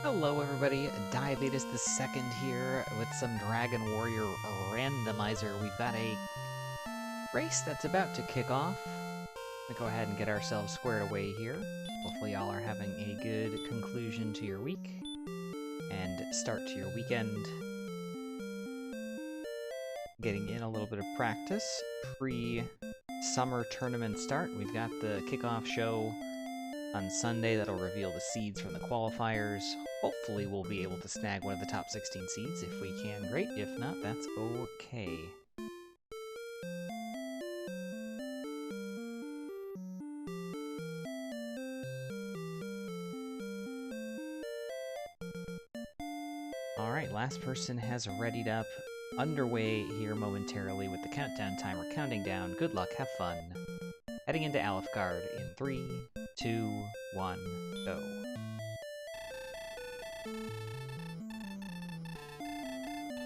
Hello everybody, Diabetes the Second here with some Dragon Warrior Randomizer. We've got a race that's about to kick off. We'll go ahead and get ourselves squared away here. Hopefully y'all are having a good conclusion to your week and start to your weekend. Getting in a little bit of practice pre-summer tournament start. We've got the kickoff show on Sunday that'll reveal the seeds from the qualifiers. Hopefully we'll be able to snag one of the top 16 seeds. If we can, great. If not, that's okay. Alright, last person has readied up. Underway here momentarily with the countdown timer counting down. Good luck, have fun. Heading into Alfgard in 3, 2, 1, go.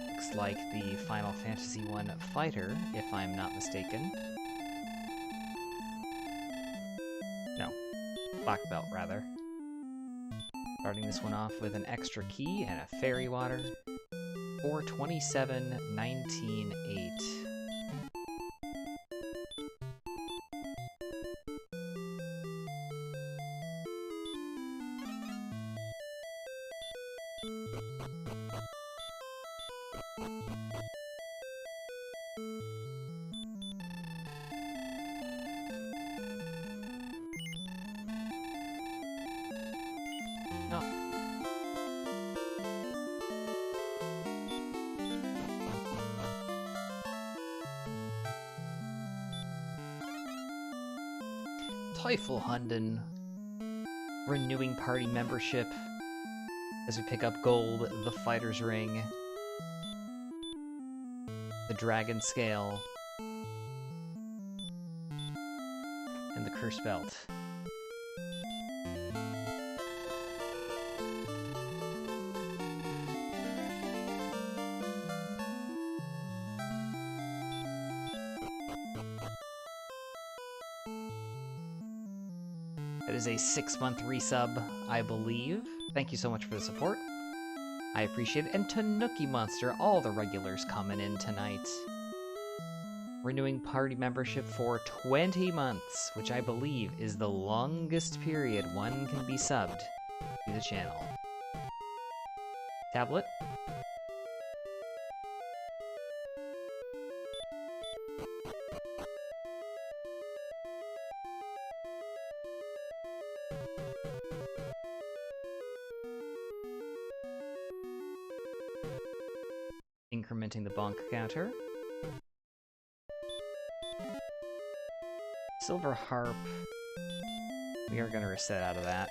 Looks like the Final Fantasy I fighter, if I'm not mistaken. No, black belt rather. Starting this one off with an extra key and a fairy water. 427, 19, 8. Teufelhunden, renewing party membership as we pick up gold, the fighter's ring, the dragon scale, and the curse belt. That is a 6-month resub, I believe. Thank you so much for the support. I appreciate it. And Tanuki Monster, all the regulars coming in tonight. Renewing party membership for 20 months, which I believe is the longest period one can be subbed to the channel. Tablet. Incrementing the bonk counter. Silver harp. We are going to reset out of that.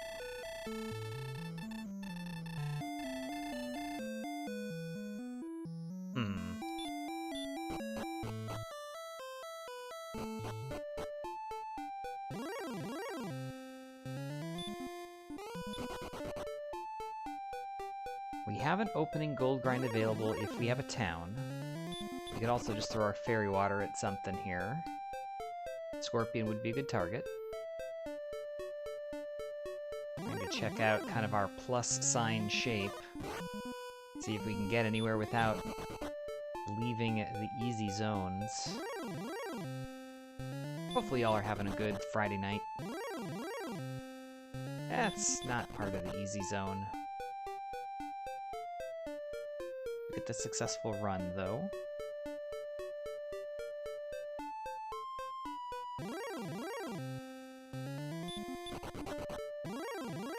We have an opening gold grind available if we have a town. We could also just throw our fairy water at something here. Scorpion would be a good target. I'm going to check out kind of our plus sign shape. See if we can get anywhere without leaving the easy zones. Hopefully y'all are having a good Friday night. That's not part of the easy zone. Get the successful run, though.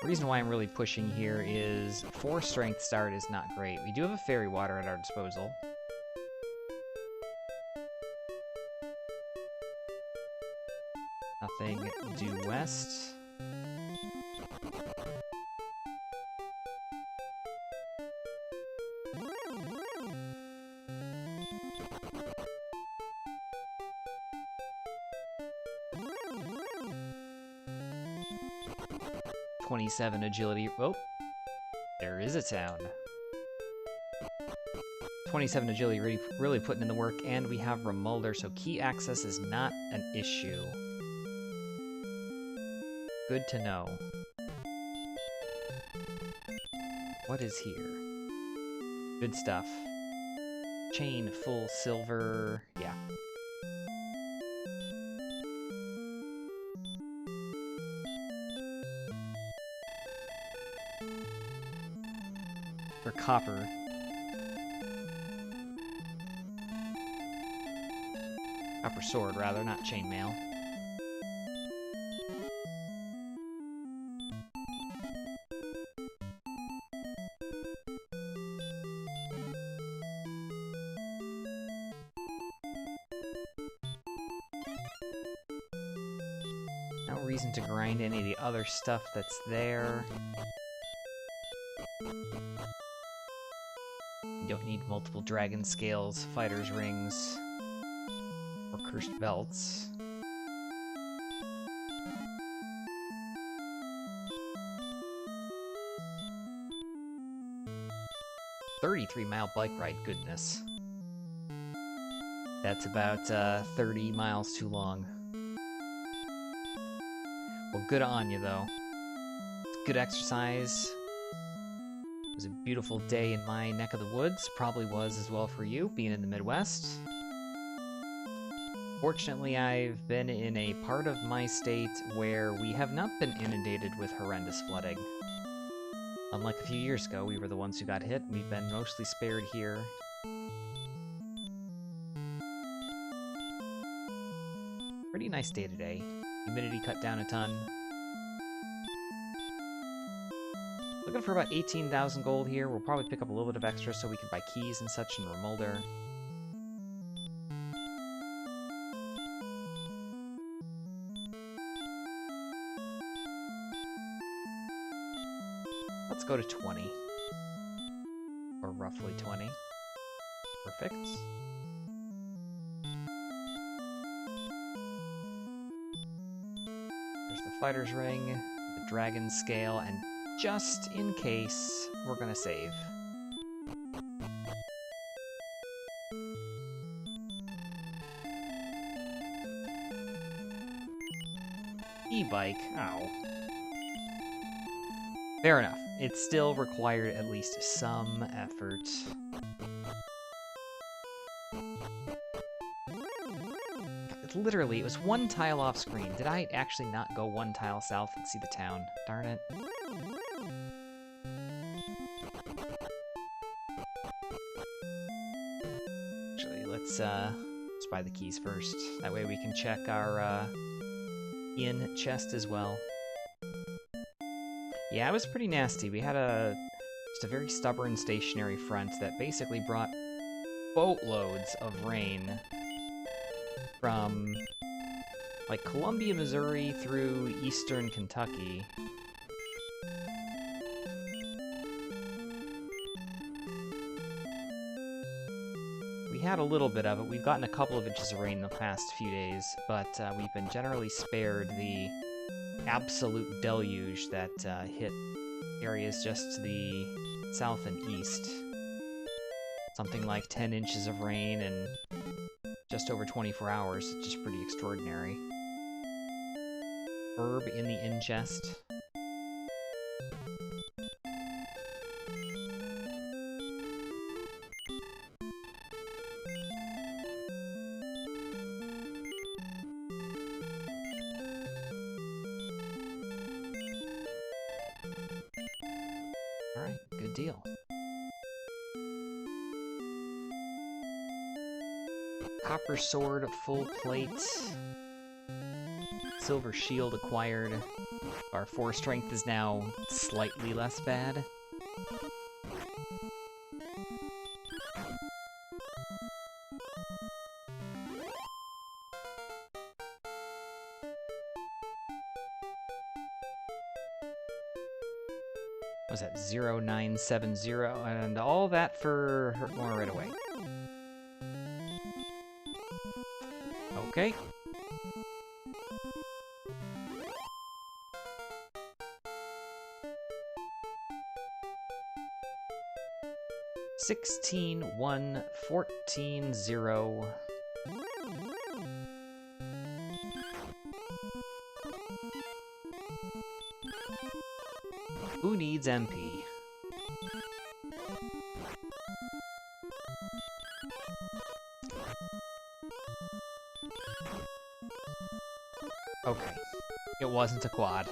The reason why I'm really pushing here is 4 strength start is not great. We do have a fairy water at our disposal. Nothing due west. .27 agility. Oh, there is a town. 27 agility, really putting in the work, and we have Remulder, so key access is not an issue. Good to know. What is here? Good stuff. Chain, full silver. Yeah. For copper. Copper sword, rather, not chainmail. No reason to grind any of the other stuff that's there. You don't need multiple dragon scales, fighter's rings, or cursed belts. "33-mile bike ride, goodness. That's about 30 miles too long. Well, good on you, though. Good exercise. It was a beautiful day in my neck of the woods. Probably was as well for you, being in the Midwest. Fortunately, I've been in a part of my state where we have not been inundated with horrendous flooding. Unlike a few years ago, we were the ones who got hit. We've been mostly spared here. Pretty nice day today. Humidity cut down a ton. Looking for about 18,000 gold here. We'll probably pick up a little bit of extra so we can buy keys and such in Remolder. Let's go to 20. Or roughly 20. Perfect. There's the fighter's ring, the dragon scale, and just in case, we're gonna save. E-bike, ow. Fair enough. It still required at least some effort. Literally, it was one tile off screen. Did I actually not go one tile south and see the town? Darn it. Actually, let's buy the keys first. That way we can check our inn chest as well. Yeah, it was pretty nasty. We had just a very stubborn stationary front that basically brought boatloads of rain from, like, Columbia, Missouri through eastern Kentucky. We had a little bit of it. We've gotten a couple of inches of rain the past few days, but we've been generally spared the absolute deluge that hit areas just to the south and east. Something like 10 inches of rain in just over 24 hours. It's just pretty extraordinary. Herb in the inn chest. Alright, good deal. Copper sword, full plate. Silver shield acquired. Our 4 strength is now slightly less bad. What was that? 0970, and all that for more right away. Okay. $16,114,0. Who needs MP? Okay. It wasn't a quad.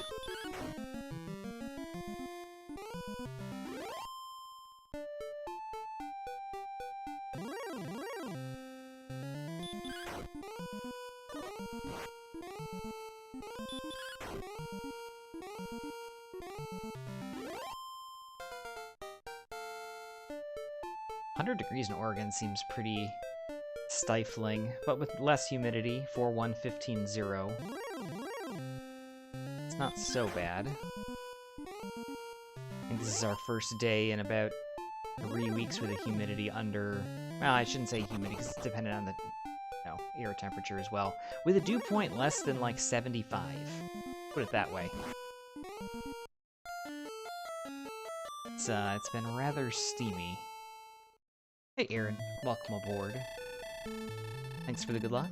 .100 degrees in Oregon seems pretty stifling, but with less humidity, 4115.0. It's not so bad. I think this is our first day in about 3 weeks with a humidity under... Well, I shouldn't say humidity, because it's dependent on the air temperature as well. With a dew point less than, like, 75. Put it that way. It's been rather steamy. Hey, Aaron. Welcome aboard. Thanks for the good luck.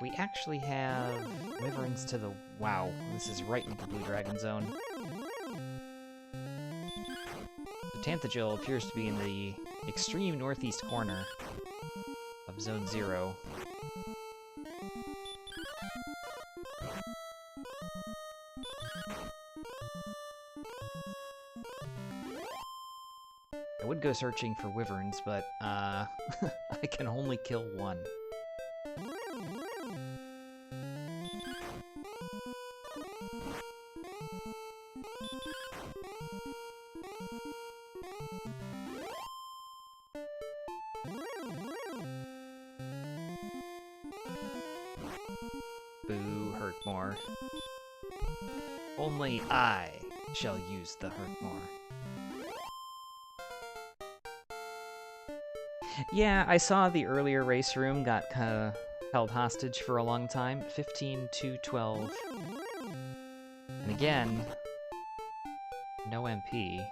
We actually have wyverns to the... Wow, this is right in the Blue Dragon Zone. The Tanthagil appears to be in the extreme northeast corner of Zone 0. I would go searching for wyverns, but I can only kill one. Boo, Hurtmore. Only I shall use the Hurtmore. Yeah, I saw the earlier race room got held hostage for a long time. 15-2-12. And again, no MP.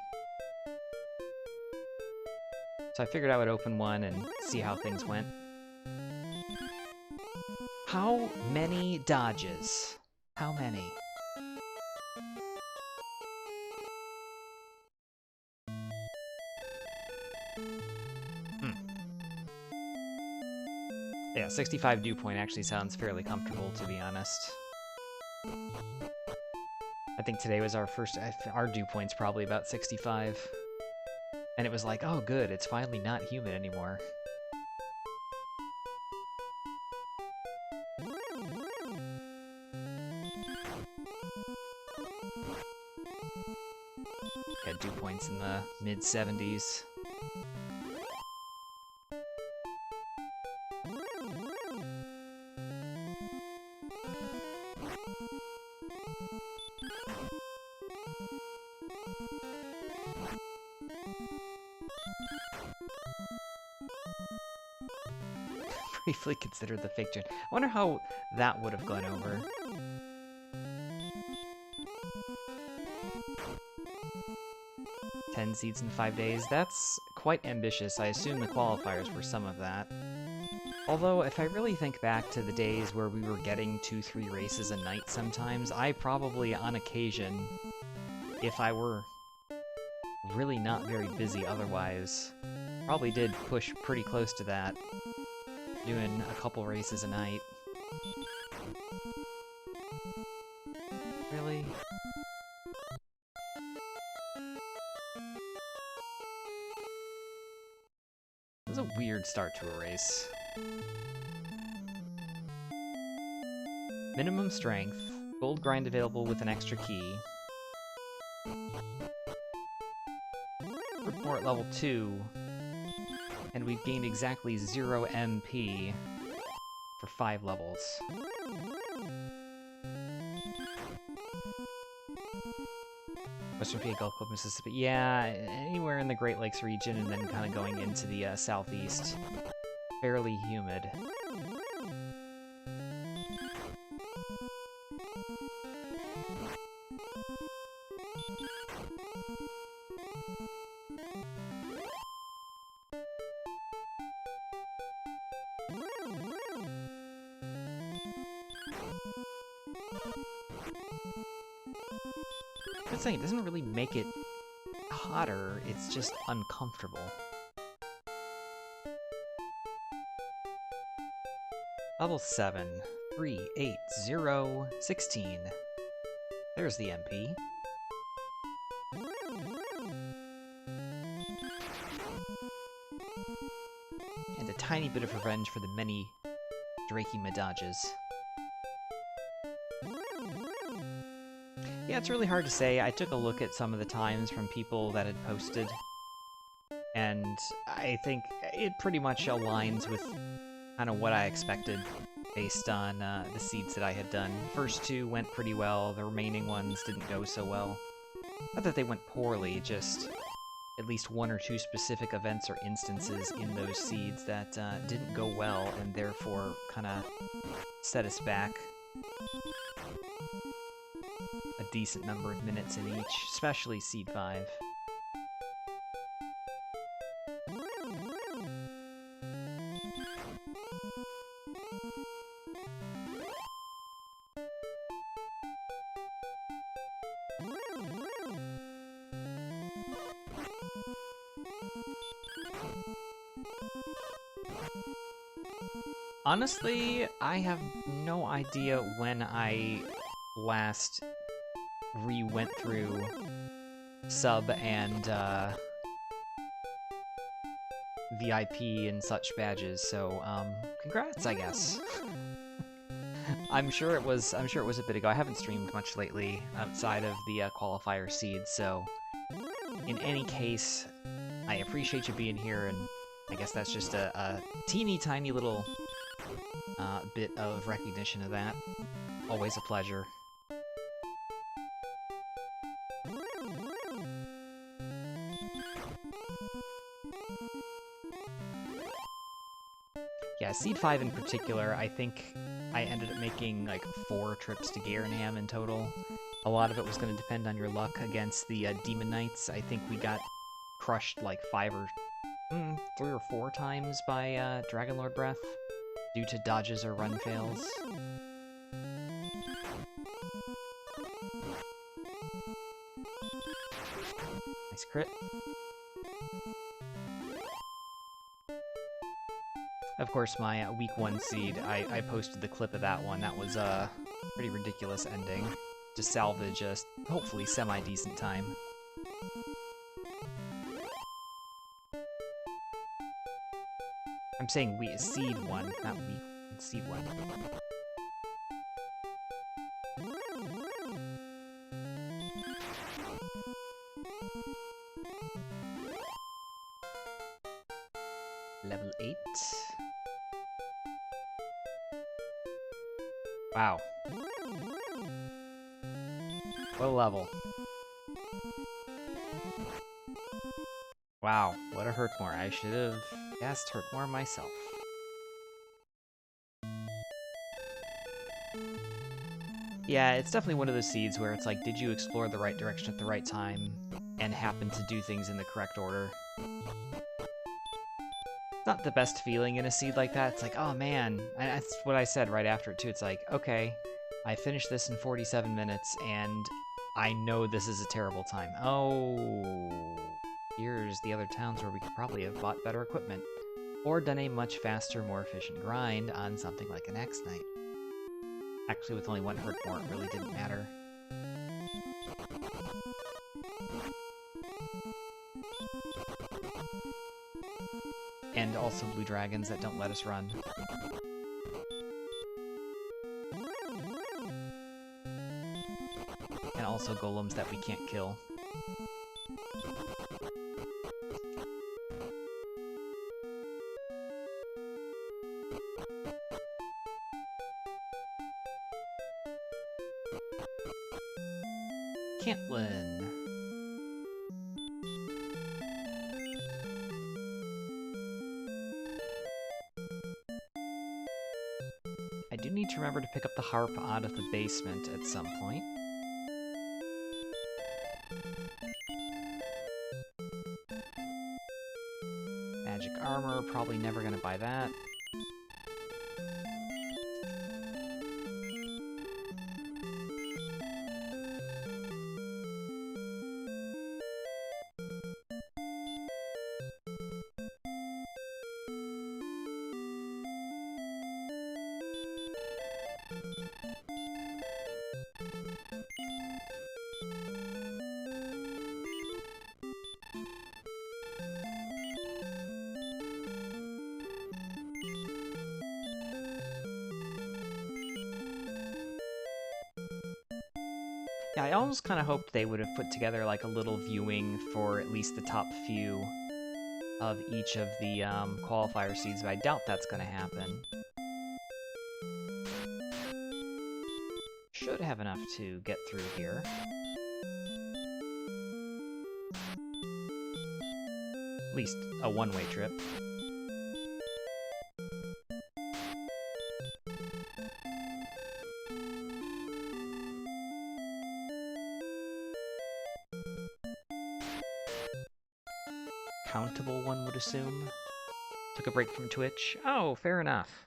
So I figured I would open one and see how things went. How many dodges? How many? Yeah, 65 dew point actually sounds fairly comfortable, to be honest. I think today was our dew point's probably about 65. And it was like, oh good, it's finally not humid anymore. Got dew points in the mid-70s. Briefly considered the fake gen. I wonder how that would have gone over. $10 seeds in 5 days. That's quite ambitious. I assume the qualifiers were some of that. Although, if I really think back to the days where we were getting 2-3 races a night sometimes, I probably, on occasion, if I were really not very busy otherwise, probably did push pretty close to that, doing a couple races a night. Really? It was a weird start to a race. Minimum strength, gold grind available with an extra key. More at level 2, and we've gained exactly 0 MP for 5 levels. Western PA, Gulf Coast, Mississippi. Yeah, anywhere in the Great Lakes region, and then kind of going into the southeast. Fairly humid. Good thing, it doesn't really make it hotter, it's just uncomfortable. Level 7, 3, 8, 0, 16. There's the MP. And a tiny bit of revenge for the many Drakey dodges. Yeah, it's really hard to say. I took a look at some of the times from people that had posted, and I think it pretty much aligns with kind of what I expected based on the seeds that I had done. First two went pretty well, the remaining ones didn't go so well. Not that they went poorly, just at least one or two specific events or instances in those seeds that didn't go well, and therefore kind of set us back a decent number of minutes in each, especially Seed 5. Honestly, I have no idea when I last went through sub and VIP and such badges, so congrats, I guess. I'm sure it was a bit ago. I haven't streamed much lately outside of the qualifier seed, so in any case, I appreciate you being here, and I guess that's just a teeny tiny little bit of recognition of that. Always a pleasure. Yeah, Seed 5 in particular, I think I ended up making like 4 trips to Garenham in total. A lot of it was going to depend on your luck against the Demon Knights. I think we got crushed like 3 or 4 times by Dragonlord Breath due to dodges or run fails. Nice crit. Of course, my week 1 seed, I posted the clip of that one. That was a pretty ridiculous ending to salvage a hopefully semi-decent time. I'm saying seed 1, not week, seed 1. Level 8. Wow. What a level. Wow, what a Hurtmore. I should have guessed Hurtmore myself. Yeah, it's definitely one of those seeds where it's like, did you explore the right direction at the right time and happen to do things in the correct order? Not the best feeling in a seed like that. It's like, oh man, and that's what I said right after it too. It's like, okay, I finished this in 47 minutes and I know this is a terrible time. Oh, here's the other towns where we could probably have bought better equipment or done a much faster, more efficient grind on something like an X-Knight. Actually, with only 1 Hurtmore, it really didn't matter. And also blue dragons that don't let us run. And also golems that we can't kill. Cantlin. I do need to remember to pick up the harp out of the basement at some point. Magic armor, probably never gonna buy that. Yeah, I almost kind of hoped they would have put together like a little viewing for at least the top few of each of the qualifier seeds, but I doubt that's going to happen. Should have enough to get through here. At least a one-way trip. Countable, one would assume. Took a break from Twitch. Oh, fair enough.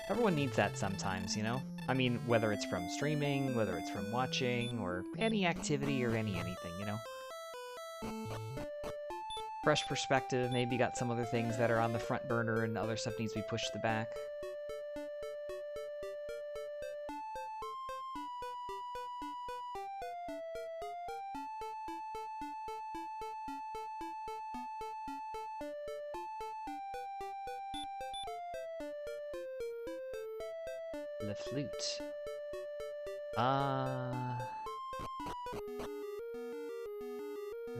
Everyone needs that sometimes, you know? I mean, whether it's from streaming, whether it's from watching, or any activity or anything, you know? Fresh perspective, maybe got some other things that are on the front burner and other stuff needs to be pushed to the back. Le flute.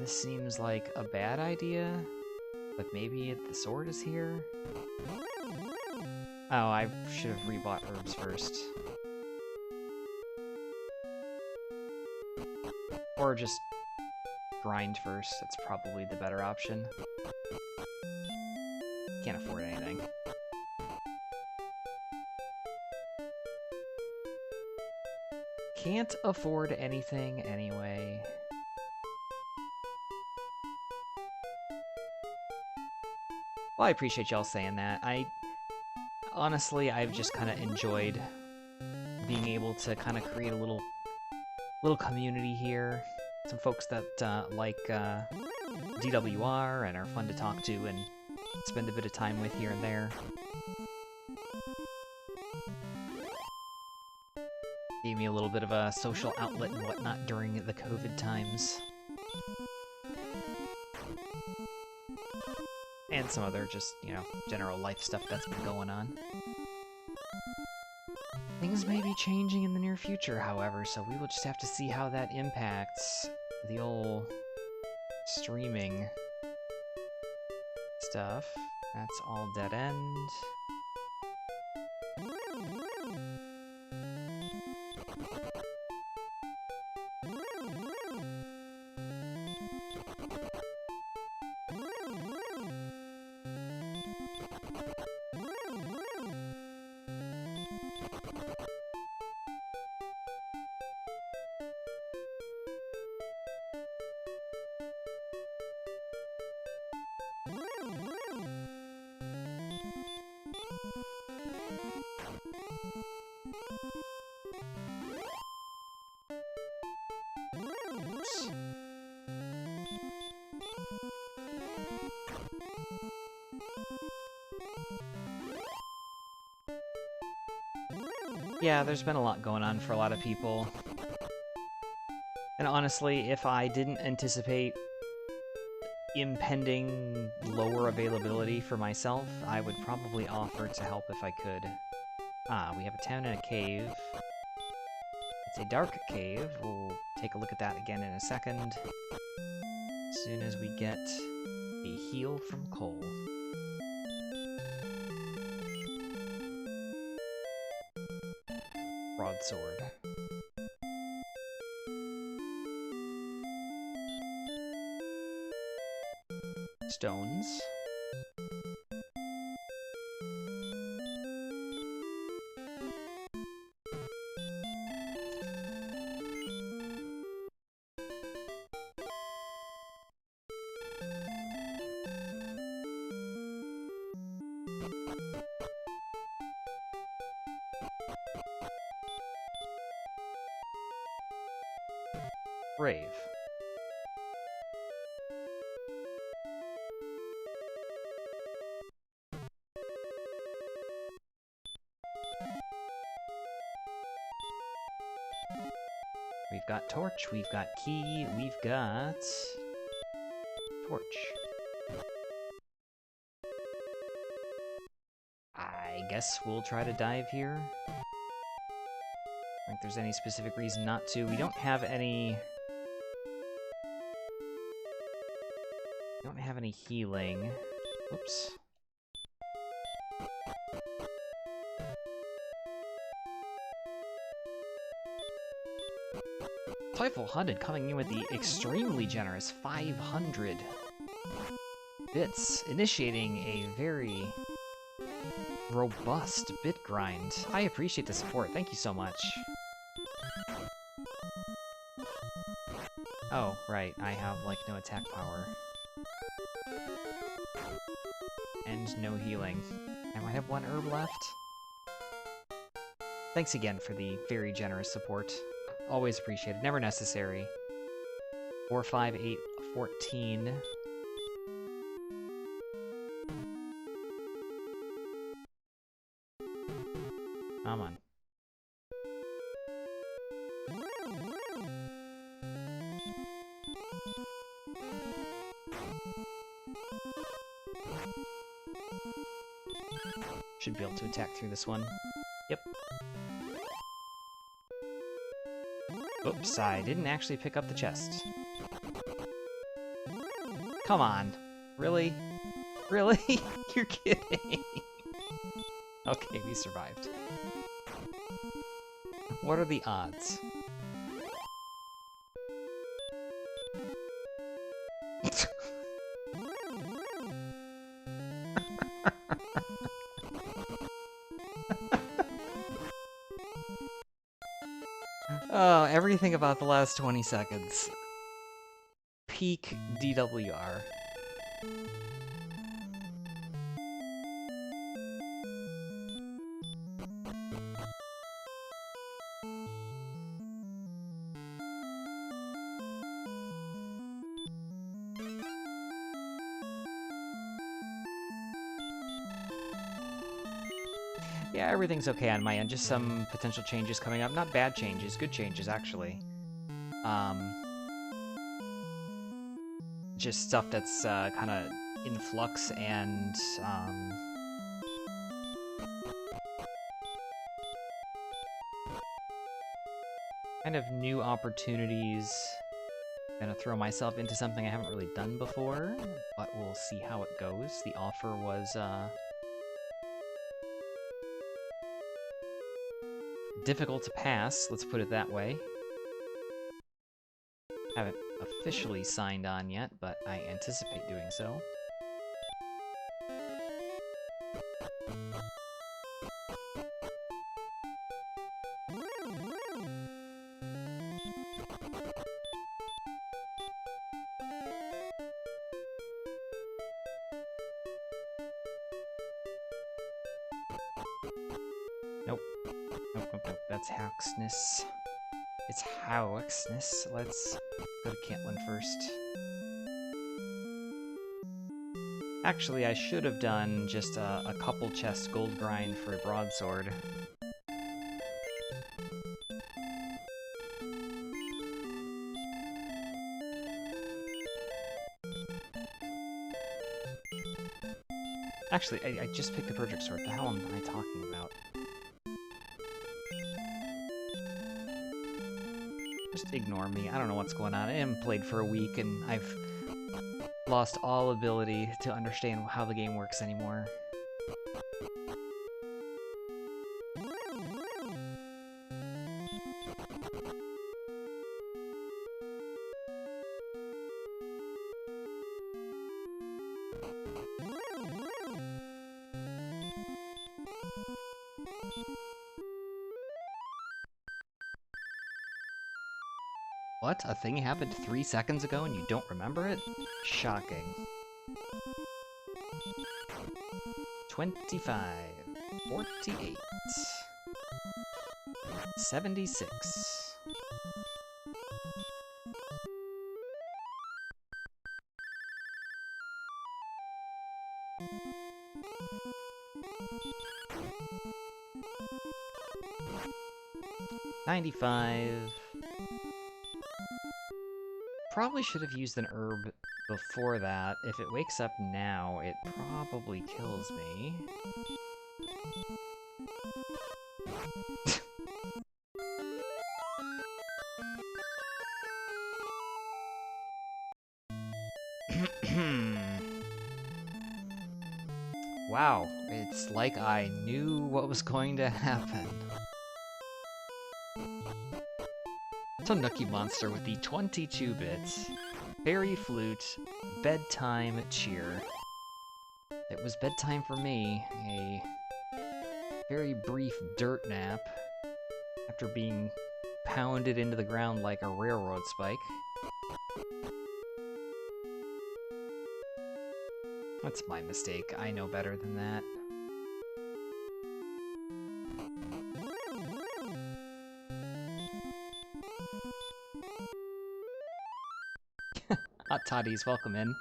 This seems like a bad idea, but maybe the sword is here? Oh, I should have rebought herbs first. Or just grind first, that's probably the better option. Can't afford anything. Can't afford anything anyway. Well, I appreciate y'all saying that. Honestly, I've just kind of enjoyed being able to kind of create a little community here. Some folks that like DWR and are fun to talk to and spend a bit of time with here and there. Gave me a little bit of a social outlet and whatnot during the COVID times. And some other just, you know, general life stuff that's been going on. Things may be changing in the near future, however, so we will just have to see how that impacts the old streaming stuff. That's all dead end. Yeah, there's been a lot going on for a lot of people. And honestly, if I didn't anticipate impending lower availability for myself, I would probably offer to help if I could. Ah, we have a town and a cave. It's a dark cave. We'll take a look at that again in a second. As soon as we get a heal from Cole. Broadsword. Stones. Brave. We've got torch, we've got key, we've got torch. I guess we'll try to dive here. think there's any specific reason not to. We don't have any... healing. Oops. Playful Hunted coming in with the extremely generous 500 bits, initiating a very robust bit grind. I appreciate the support. Thank you so much. Oh, right. I have, like, no attack power. And no healing. I might have one herb left. Thanks again for the very generous support. Always appreciated. Never necessary. 4, 5, 8, 14. Come on. Should be able to attack through this one. Yep. Oops, I didn't actually pick up the chest. Come on. Really? Really? You're kidding. Okay, we survived. What are the odds? Oh, everything about the last 20 seconds. Peak DWR. Yeah, everything's okay on my end. Just some potential changes coming up. Not bad changes, good changes, actually. Just stuff that's kind of in flux and kind of new opportunities. Gonna throw myself into something I haven't really done before, but we'll see how it goes. The offer was difficult to pass, let's put it that way. Haven't officially signed on yet, but I anticipate doing so. Nope. Nope, nope, nope. That's Hauxness. It's Hauxness. Let's go to Cantlin first. Actually, I should have done just a couple chest gold grind for a broadsword. Actually, I just picked the Project Sword. The hell am I talking about? Just ignore me. I don't know what's going on. I haven't played for a week, and I've lost all ability to understand how the game works anymore. What? A thing happened 3 seconds ago and you don't remember it? Shocking. 25, 48, 76. $95. Probably should have used an herb before that. If it wakes up now, it probably kills me. Wow, it's like I knew what was going to happen. Tanuki Monster with the 22 bits. Fairy Flute, Bedtime Cheer. It was bedtime for me, a very brief dirt nap after being pounded into the ground like a railroad spike. That's my mistake. I know better than that. Hot Toddies, welcome in.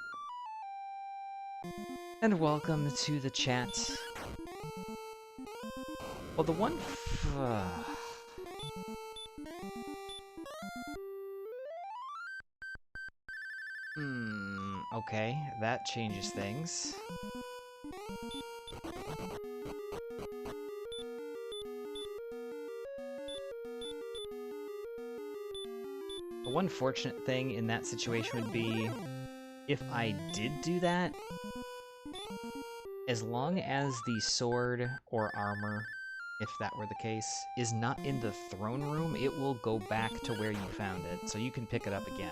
And welcome to the chat. Well, the one... okay, that changes things. The one fortunate thing in that situation would be if I did do that, as long as the sword or armor, if that were the case, is not in the throne room, it will go back to where you found it, so you can pick it up again.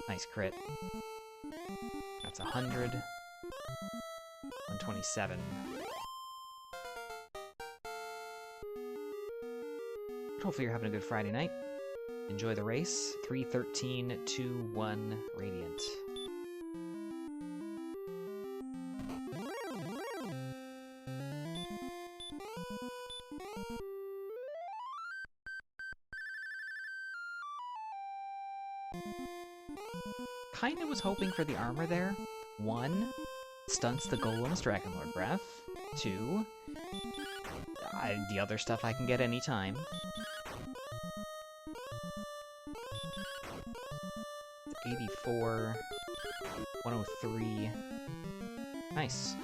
Nice crit. That's 100. 127. Hopefully you're having a good Friday night. Enjoy the race. 313-2-1 Radiant. Kinda was hoping for the armor there. 1, stunts the Golem's Dragonlord Breath. 2, the other stuff I can get anytime. 84, 103. Nice.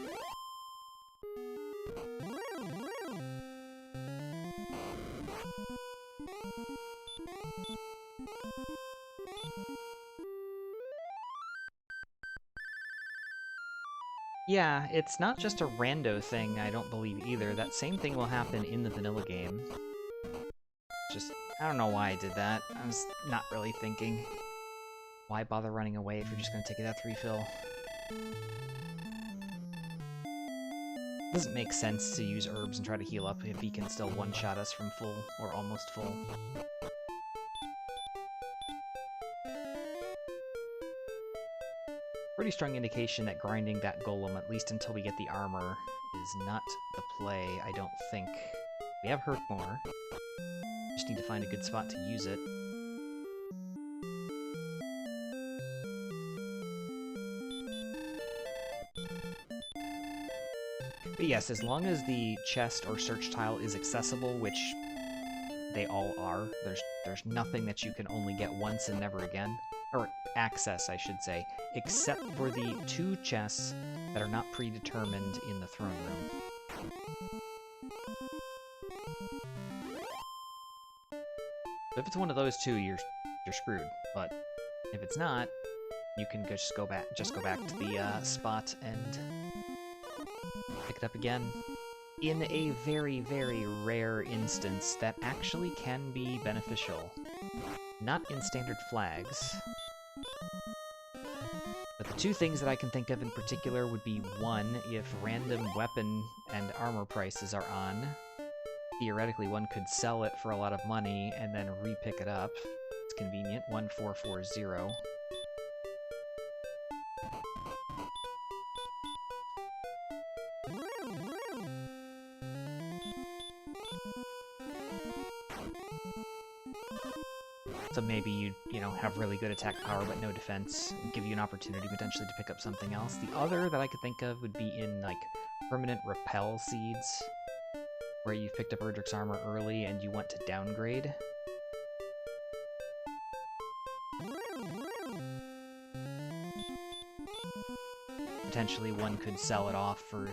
Yeah, it's not just a rando thing, I don't believe either. That same thing will happen in the vanilla game. Just, I don't know why I did that. I was not really thinking. Why bother running away if you're just gonna take a death refill? Doesn't make sense to use herbs and try to heal up if he can still one-shot us from full, or almost full. Pretty strong indication that grinding that golem, at least until we get the armor, is not the play, I don't think. We have hurt more. Just need to find a good spot to use it. But yes, as long as the chest or search tile is accessible, which they all are, there's nothing that you can only get once and never again. Or access, I should say, except for the 2 chests that are not predetermined in the throne room. If it's one of those 2, you're screwed. But if it's not, you can just go back to the spot and pick it up again. In a very, very rare instance, that actually can be beneficial. Not in standard flags. But the 2 things that I can think of in particular would be 1, if random weapon and armor prices are on, theoretically one could sell it for a lot of money and then re-pick it up. It's convenient. 1440. So maybe you have really good attack power but no defense, and give you an opportunity potentially to pick up something else. The other that I could think of would be in, like, permanent repel seeds, where you've picked up Erdrick's armor early and you want to downgrade. Potentially one could sell it off for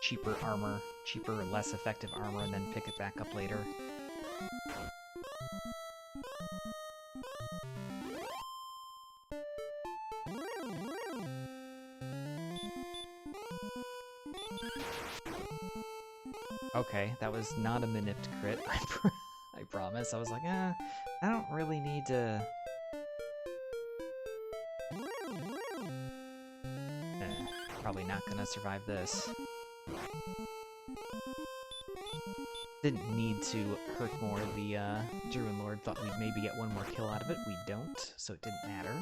cheaper armor, cheaper, less effective armor, and then pick it back up later. Okay, that was not a manipped crit. I promise. I was like, I don't really need to... probably not gonna survive this. Didn't need to hurt more. The Druid Lord thought we'd maybe get one more kill out of it. We don't, so it didn't matter.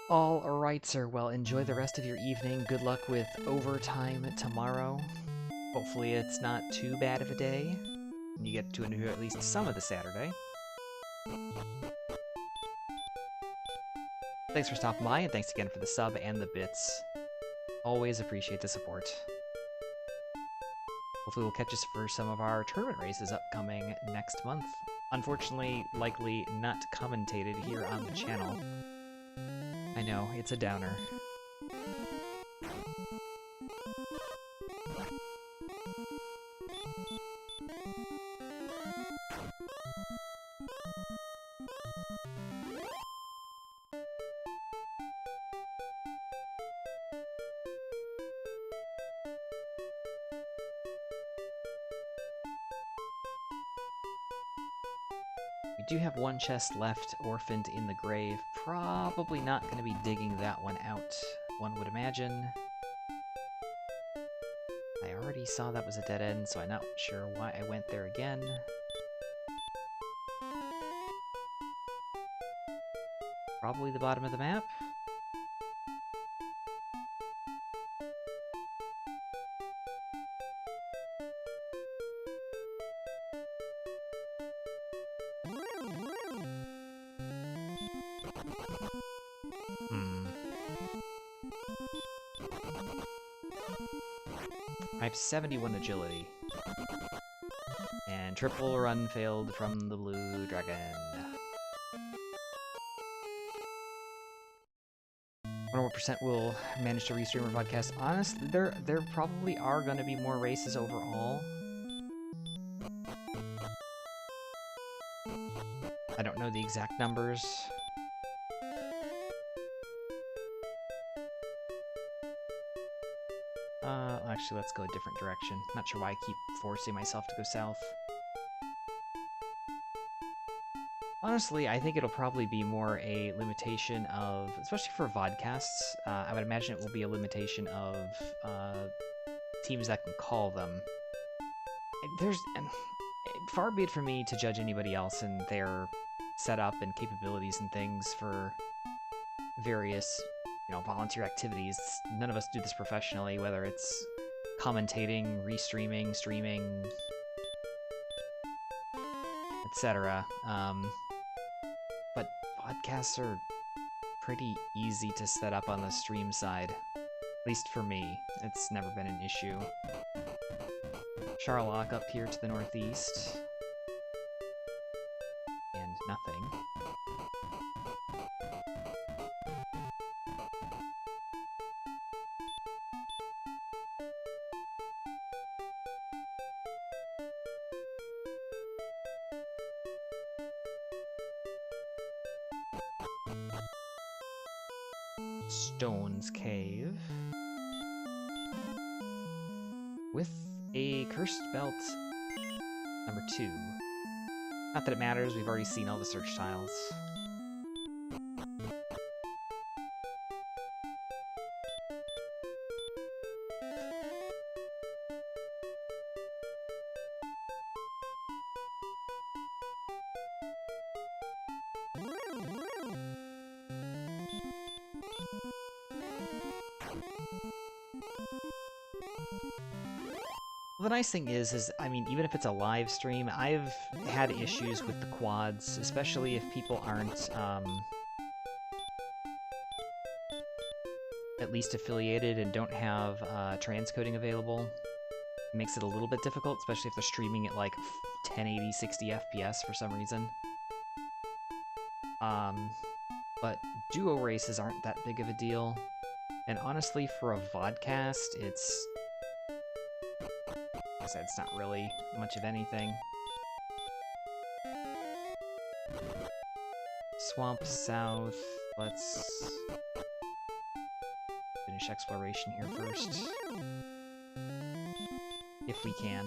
All right, sir. Well, enjoy the rest of your evening. Good luck with overtime tomorrow. Hopefully it's not too bad of a day, and you get to enjoy at least some of the Saturday. Thanks for stopping by, and thanks again for the sub and the bits. Always appreciate the support. Hopefully we'll catch us for some of our tournament races upcoming next month. Unfortunately, likely not commentated here on the channel. I know, it's a downer. We do have one chest left, orphaned in the grave. Probably not going to be digging that one out, one would imagine. I already saw that was a dead end, so I'm not sure why I went there again. Probably the bottom of the map. I have 71 agility. And triple run failed from the blue dragon. What percent will manage to restream our podcast? Honestly, there probably are going to be more races overall. I don't know the exact numbers. Actually, let's go a different direction. Not sure why I keep forcing myself to go south. Honestly, I think it'll probably be more a limitation of, especially for vodcasts, I would imagine it will be a limitation of teams that can call them. Far be it for me to judge anybody else and their setup and capabilities and things for various, volunteer activities. None of us do this professionally, whether it's commentating, restreaming, streaming, etc. But podcasts are pretty easy to set up on the stream side. At least for me. It's never been an issue. Charlock up here to the northeast. And nothing. Stone's Cave. With a Cursed Belt number 2. Not that it matters, we've already seen all the search tiles. The nice thing is, I mean, even if it's a live stream, I've had issues with the quads, especially if people aren't, at least affiliated and don't have, transcoding available. It makes it a little bit difficult, especially if they're streaming at, like, 1080, 60 FPS for some reason. But duo races aren't that big of a deal. And honestly, for a vodcast, it's... like I said, it's not really much of anything. Swamp South. Let's finish exploration here first. if we can.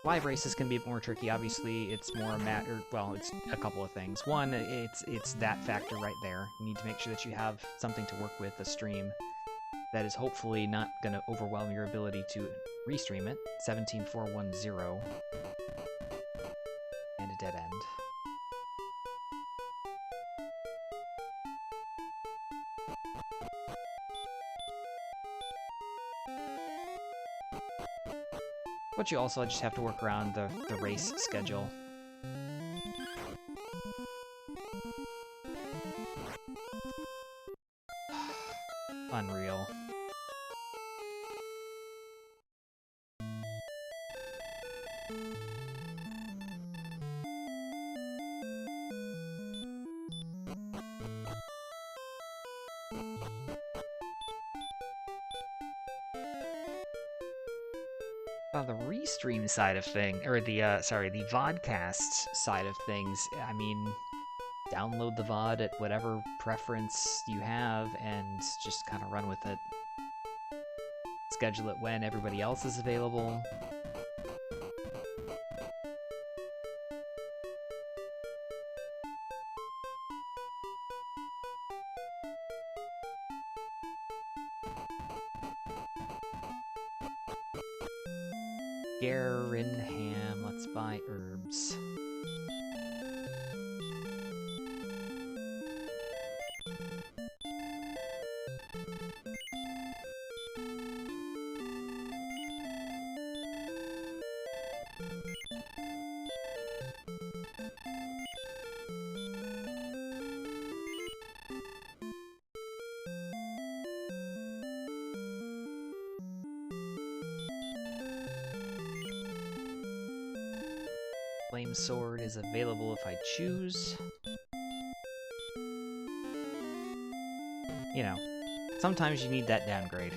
Live races can be more tricky. Obviously, it's more a matter. Well, it's a couple of things. One, it's that factor right there. You need to make sure that you have something to work with, a stream that is hopefully not going to overwhelm your ability to restream it. 17410 and a dead end. But you also just have to work around the race schedule. Unreal. The restream side of things, or the vodcast side of things, I mean, download the VOD at whatever preference you have and just kind of run with it. Schedule it when everybody else is available. Garinham, let's buy herbs. Flame sword is available if I choose. You know, sometimes you need that downgrade.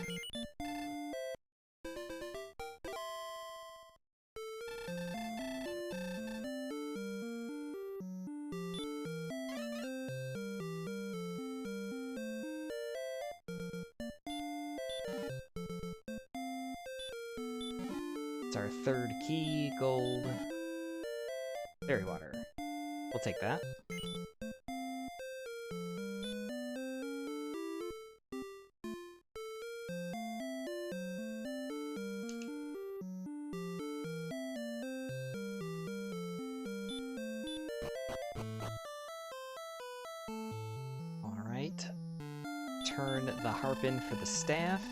It's our third key, gold. Fairy water. We'll take that. Alright. Turn the harp in for the staff.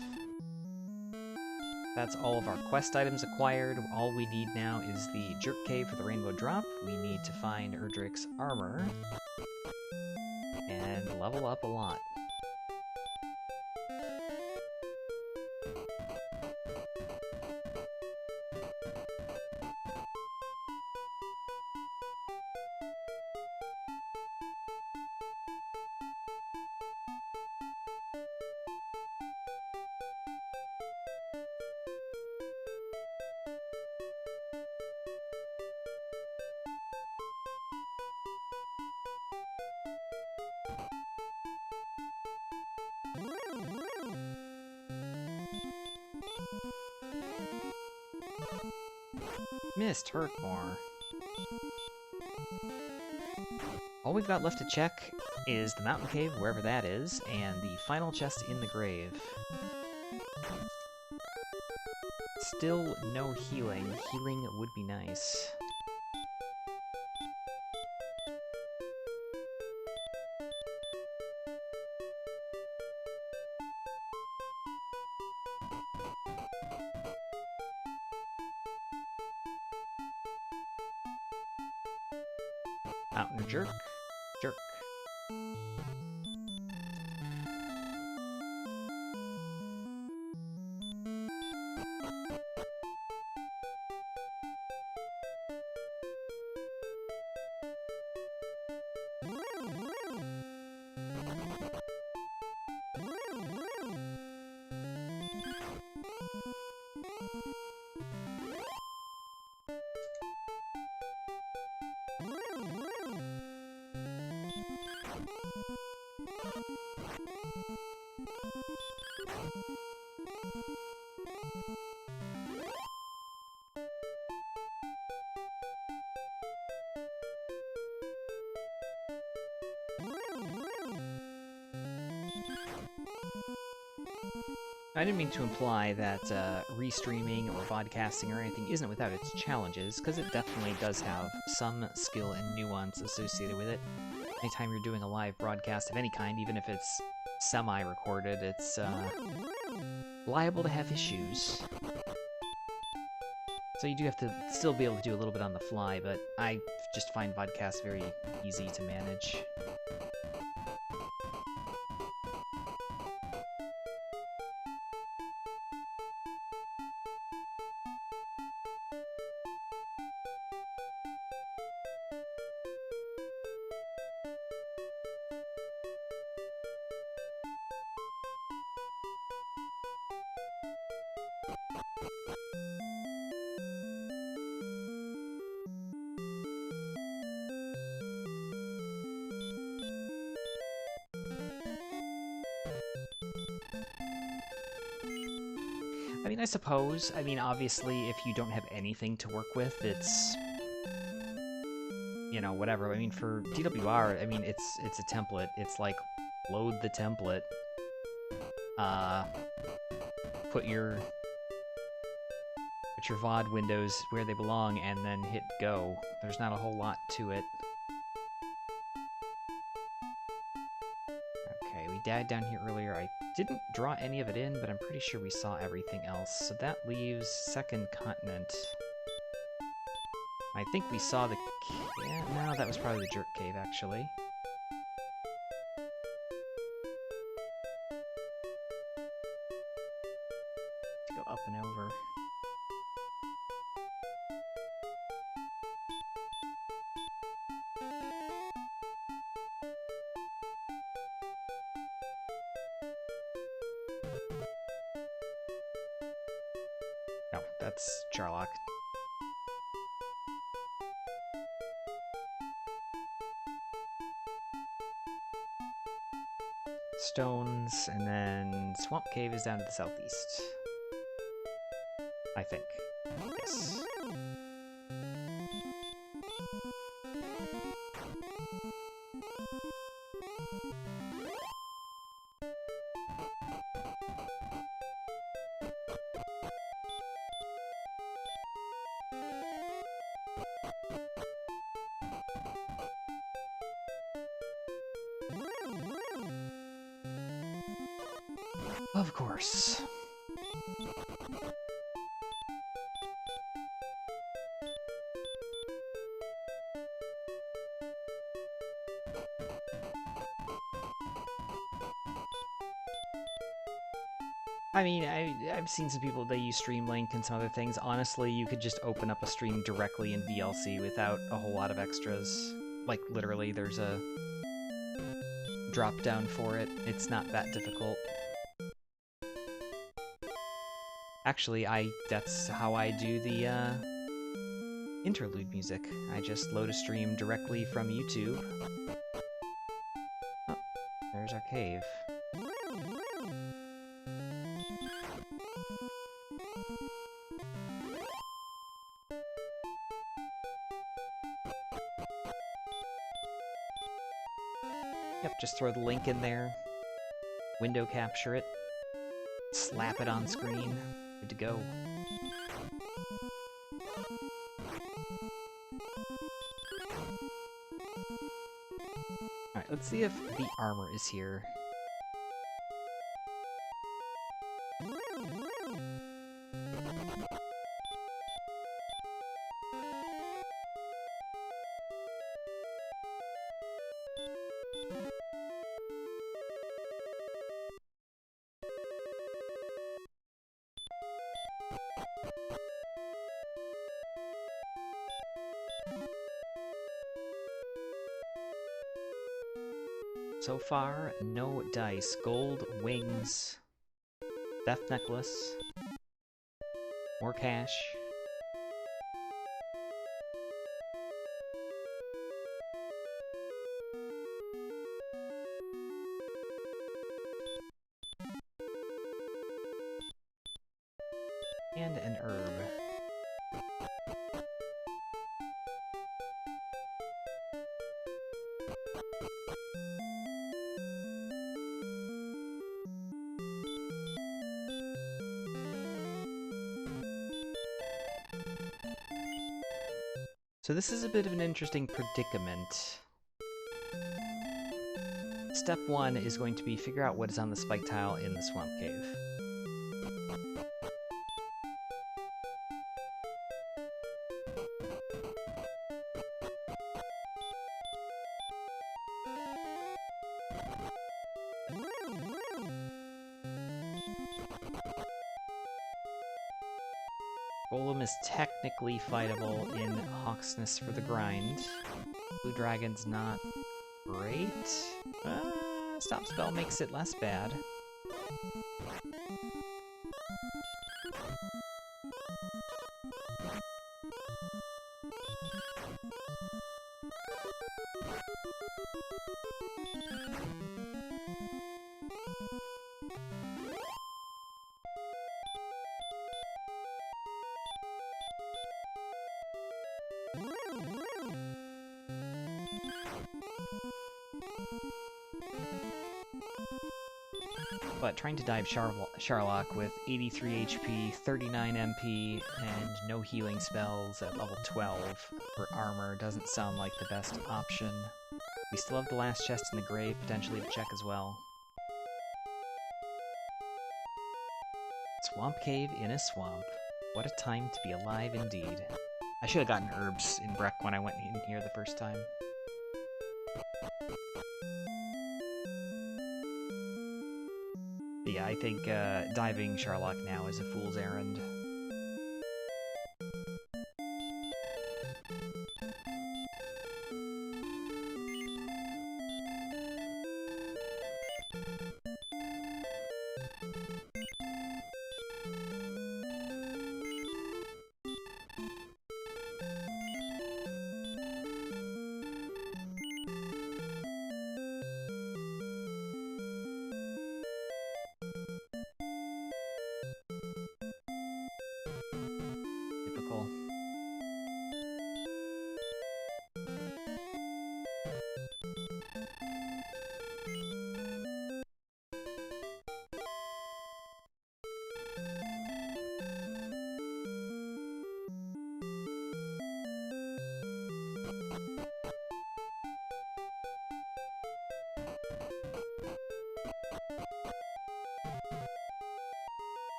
That's all of our quest items acquired. All we need now is the Jerk Cave for the Rainbow Drop. We need to find Erdrick's armor and level up a lot. Missed Hurtmore. All we've got left to check is the mountain cave, wherever that is, and the final chest in the grave. Still no healing. Healing would be nice. Mountain jerk. Jerk. I didn't mean to imply that restreaming or vodcasting or anything isn't without its challenges, because it definitely does have some skill and nuance associated with it. Anytime you're doing a live broadcast of any kind, even if it's semi-recorded, it's liable to have issues. So you do have to still be able to do a little bit on the fly, but I just find vodcasts very easy to manage. I mean, I suppose. I mean, obviously, if you don't have anything to work with, it's, you know, whatever. I mean, for DWR, I mean, it's a template. It's like, load the template, put your VOD windows where they belong, and then hit go. There's not a whole lot to it. Okay, we died down here earlier. I didn't draw any of it in, but I'm pretty sure we saw everything else. So that leaves Second Continent. I think we saw the... Yeah, no, that was probably the Jerk Cave, actually. Let's go up and over. No, that's Charlock. Stones, and then Swamp Cave is down to the southeast. I think. Yes. Of course. I mean, I've seen some people, they use Streamlink and some other things. Honestly, you could just open up a stream directly in VLC without a whole lot of extras. Like, literally, there's a drop-down for it. It's not that difficult. Actually, that's how I do the interlude music. I just load a stream directly from YouTube. Oh, there's our cave. Yep, just throw the link in there, window capture it, slap it on screen, good to go. Alright, let's see if the armor is here. So far, no dice. Gold, wings, death necklace, more cash. And an herb. So this is a bit of an interesting predicament. Step 1 is going to be figure out what is on the spike tile in the swamp cave. Golem is technically fightable in Hawksness for the grind. Blue Dragon's not great. Stop spell makes it less bad. But trying to dive Sharlock with 83 HP, 39 MP, and no healing spells at level 12 for armor doesn't sound like the best option. We still have the last chest in the grave, potentially to check as well. Swamp cave in a swamp. What a time to be alive indeed. I should have gotten herbs in Breck when I went in here the first time. But yeah, I think diving Sharlock now is a fool's errand.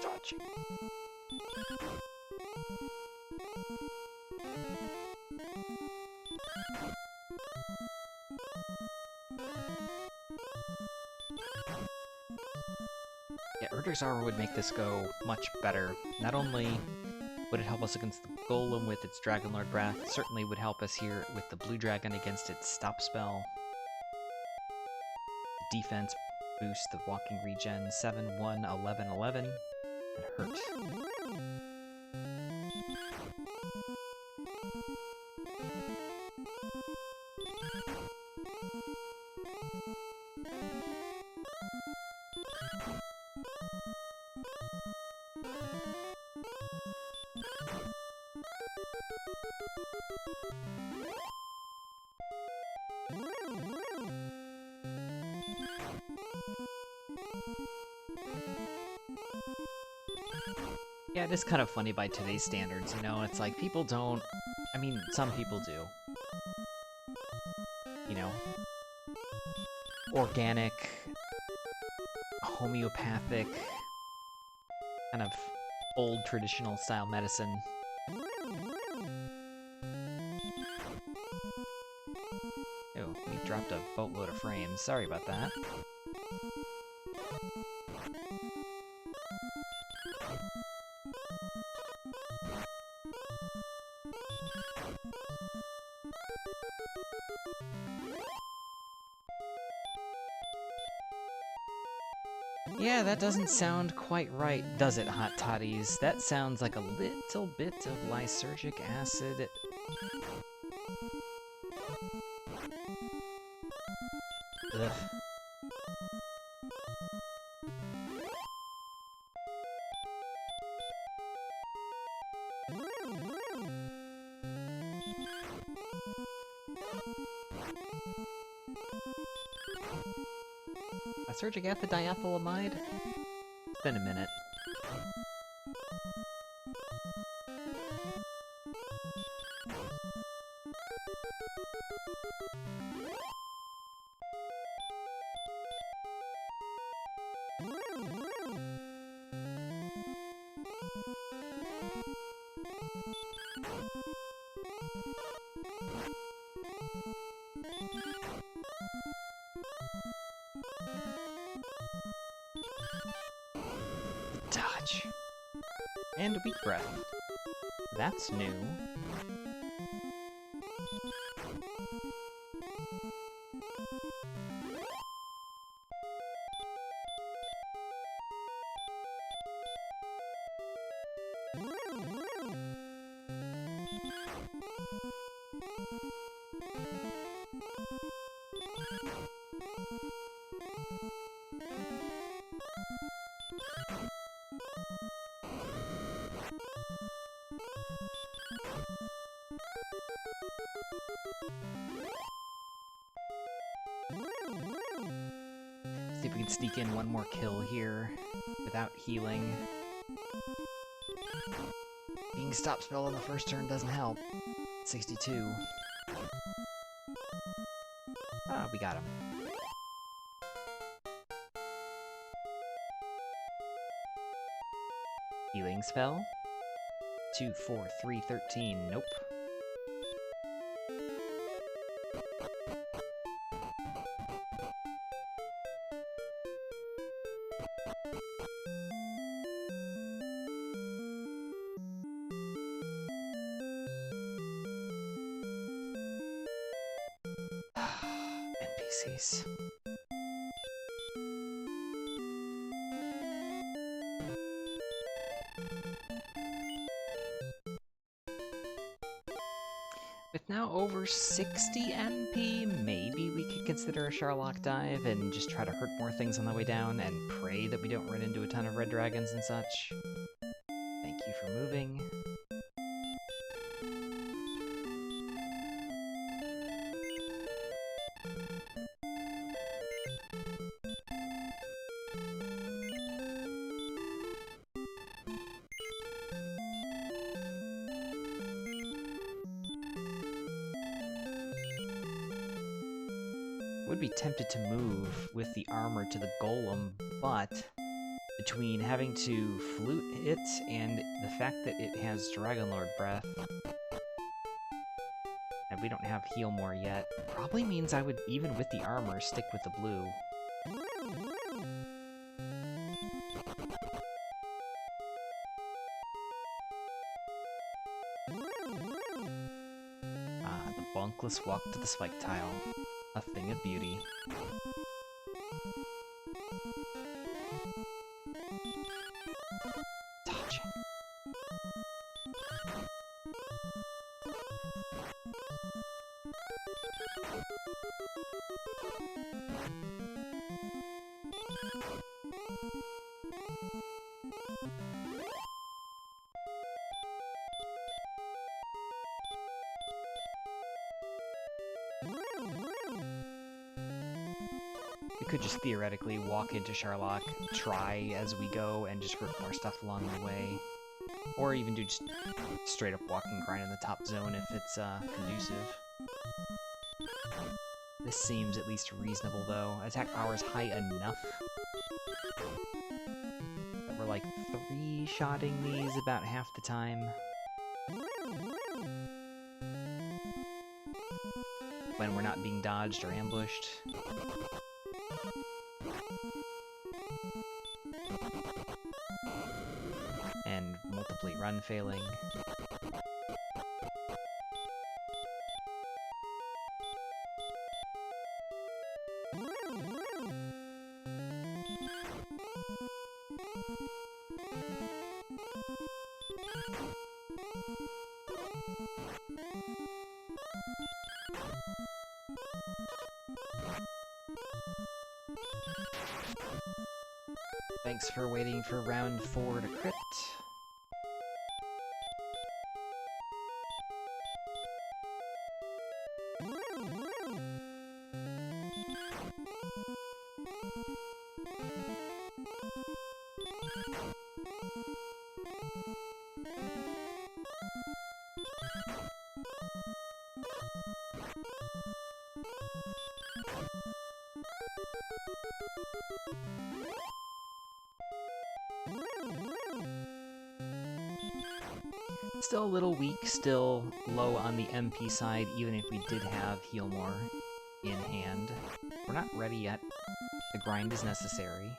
Dodging. Yeah, Erdrik's armor would make this go much better. Not only would it help us against the Golem with its Dragonlord Breath, it certainly would help us here with the Blue Dragon against its Stop spell. Defense boost, the walking regen, 7, 1, 11, 11. That hurt. Yeah, it is kind of funny by today's standards, you know? It's like people don't... I mean, some people do. You know? Organic, homeopathic, kind of old traditional style medicine. Oh, we dropped a boatload of frames. Sorry about that. Yeah, that doesn't sound quite right, does it, Hot Toddies? That sounds like a little bit of lysergic acid. Ugh. Lysergic acid diethylamide? It's been a minute. Dodge. And weak breath. That's new. See if we can sneak in one more kill here without healing. Being stop spell on the first turn doesn't help. 62. Ah, we got him. Healing spell? 2, 4, 3, 13. Nope. NPCs. With now over 60 NP, maybe we could consider a Sharlock dive and just try to hurt more things on the way down and pray that we don't run into a ton of red dragons and such. Thank you for moving. Would be tempted to move with the armor to the golem, but between having to flute it and the fact that it has Dragonlord breath, and we don't have heal more yet, probably means I would, even with the armor, stick with the blue. Ah, the bonkless walk to the spike tile. A thing of beauty. Dodging. We could just theoretically walk into Sharlock, try as we go, and just hurt more stuff along the way. Or even do just straight up walking grind in the top zone if it's conducive. This seems at least reasonable though. Attack power is high enough that we're like 3-shotting these about half the time. When we're not being dodged or ambushed. And multiply run failing. Thanks for waiting for round 4 to crit. Still a little weak, still low on the MP side, even if we did have Heal More in hand. We're not ready yet. The grind is necessary.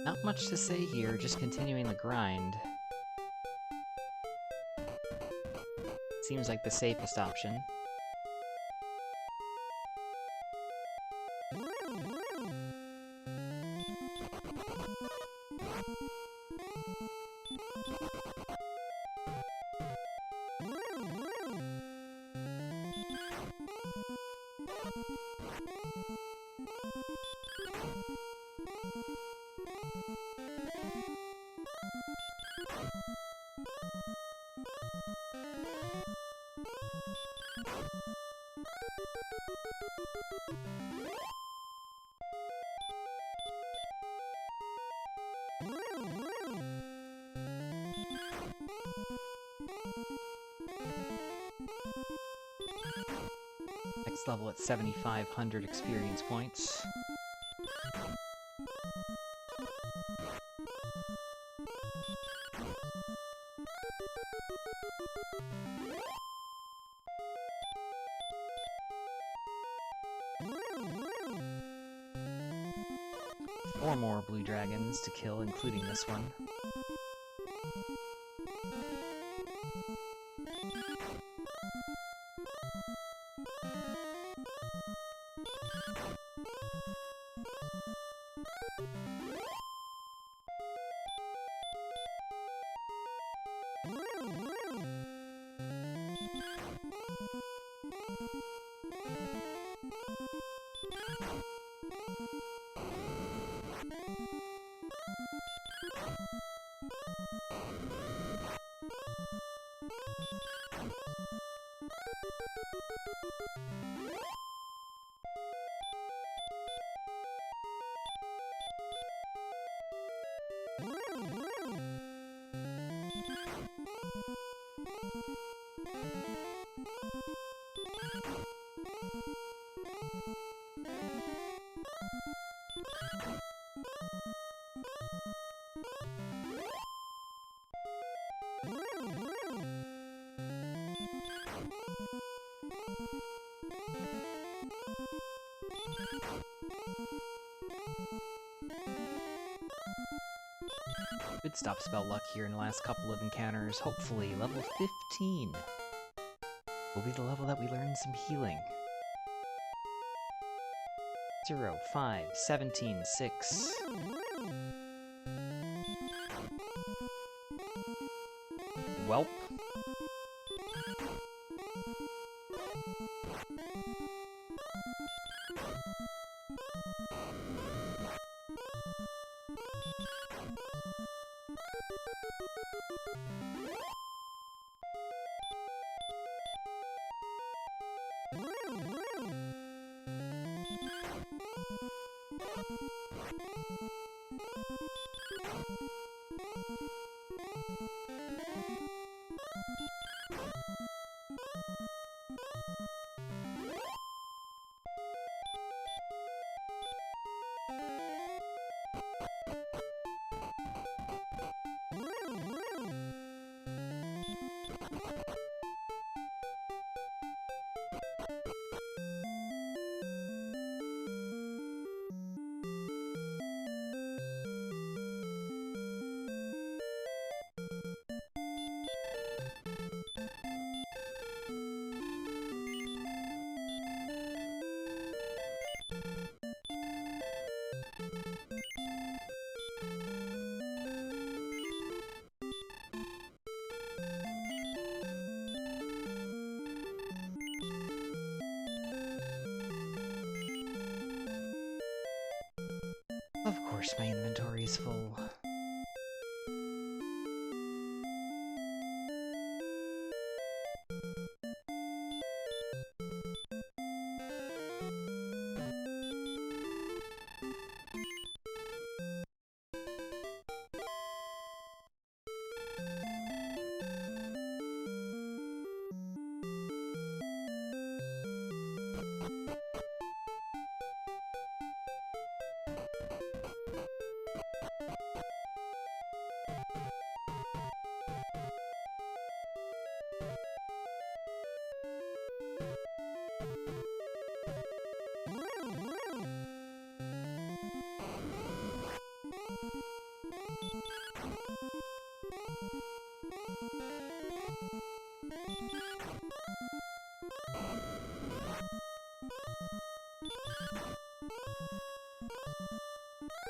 Not much to say here, just continuing the grind. Seems like the safest option. Next level at 7,500 experience points. Four more blue dragons to kill, including this one. Good stop spell luck here in the last couple of encounters. Hopefully level 15 will be the level that we learn some healing. 0, 5, 17, 6. Welp. Of course my inventory is full.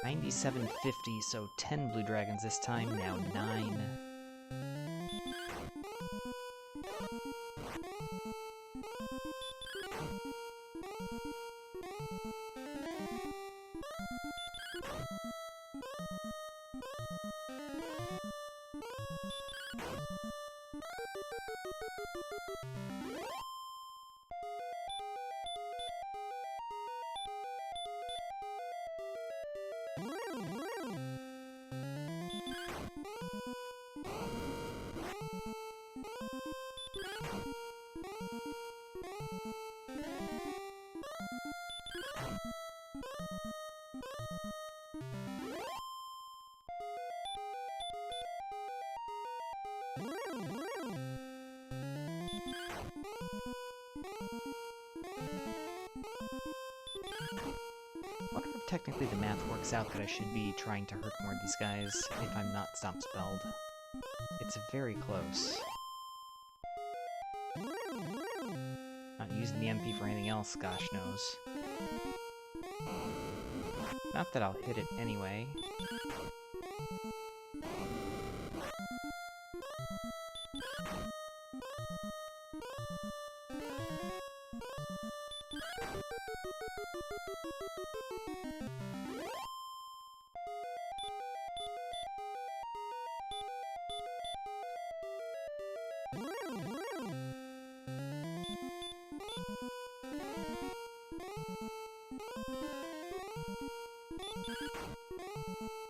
$97.50, so 10 blue dragons this time, now 9. I wonder if technically the math works out that I should be trying to hurt more of these guys if I'm not stop spelled. It's very close. Not using the MP for anything else, gosh knows. Not that I'll hit it anyway.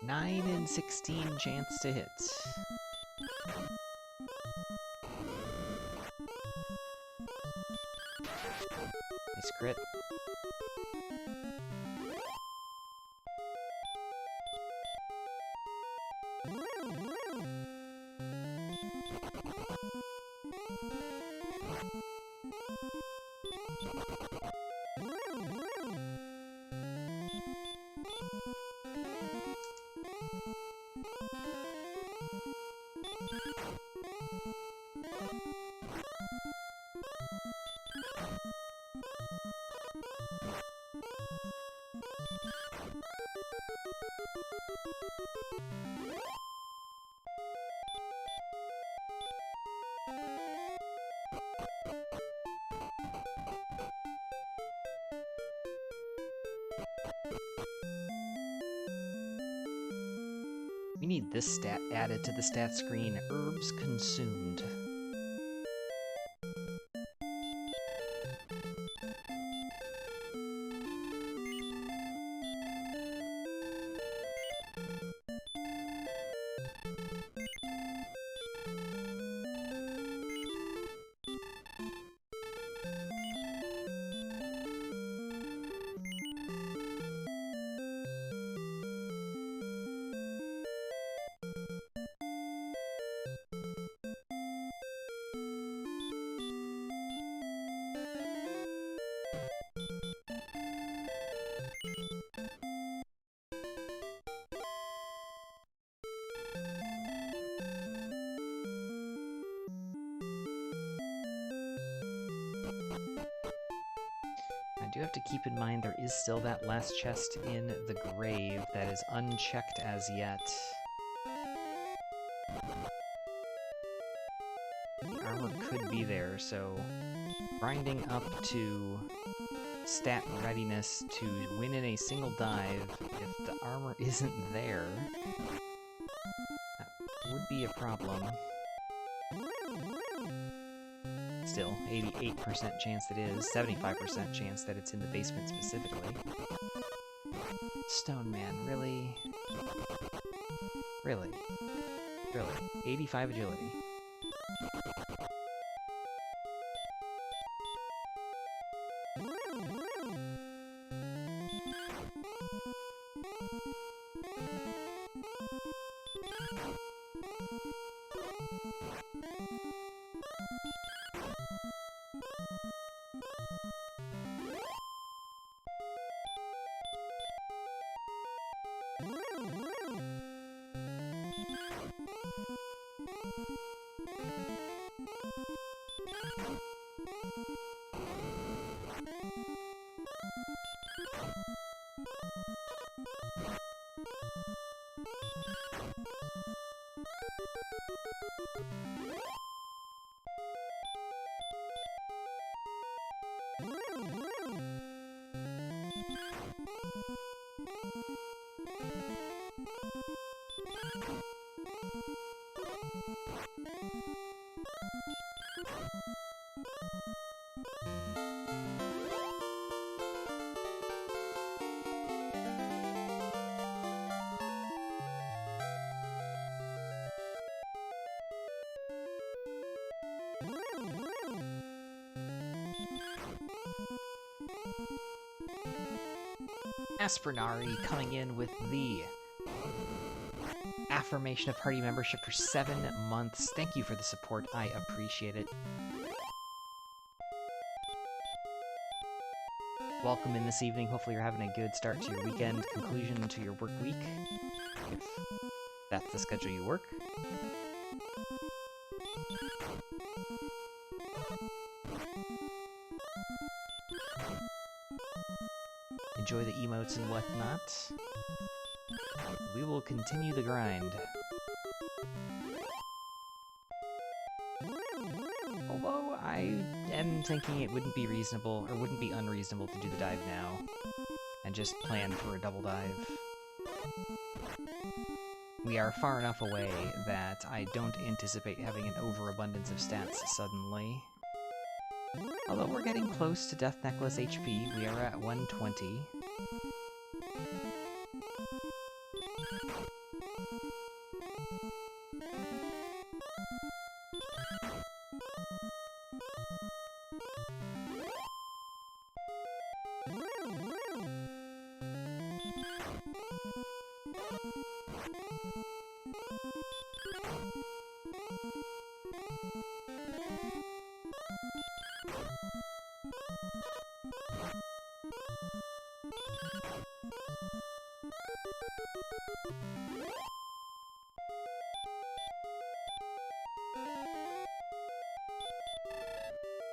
Nine in 16 chance to hit. Nice crit. We need this stat added to the stat screen. Herbs consumed. I do have to keep in mind there is still that last chest in the grave that is unchecked as yet. The armor could be there, so grinding up to stat readiness to win in a single dive if the armor isn't there. That would be a problem. Still, 88% chance that it is, 75% chance that it's in the basement specifically. Stone Man, really? Really? Really? 85 agility. Aspernari coming in with the affirmation of party membership for 7 months. Thank you for the support. I appreciate it. Welcome in this evening. Hopefully you're having a good start to your weekend, conclusion to your work week, if that's the schedule you work. Enjoy the emotes and whatnot. We will continue the grind. Although I am thinking it wouldn't be reasonable, or wouldn't be unreasonable to do the dive now, and just plan for a double dive. We are far enough away that I don't anticipate having an overabundance of stats suddenly. Although we're getting close to Death Necklace HP, we are at 120.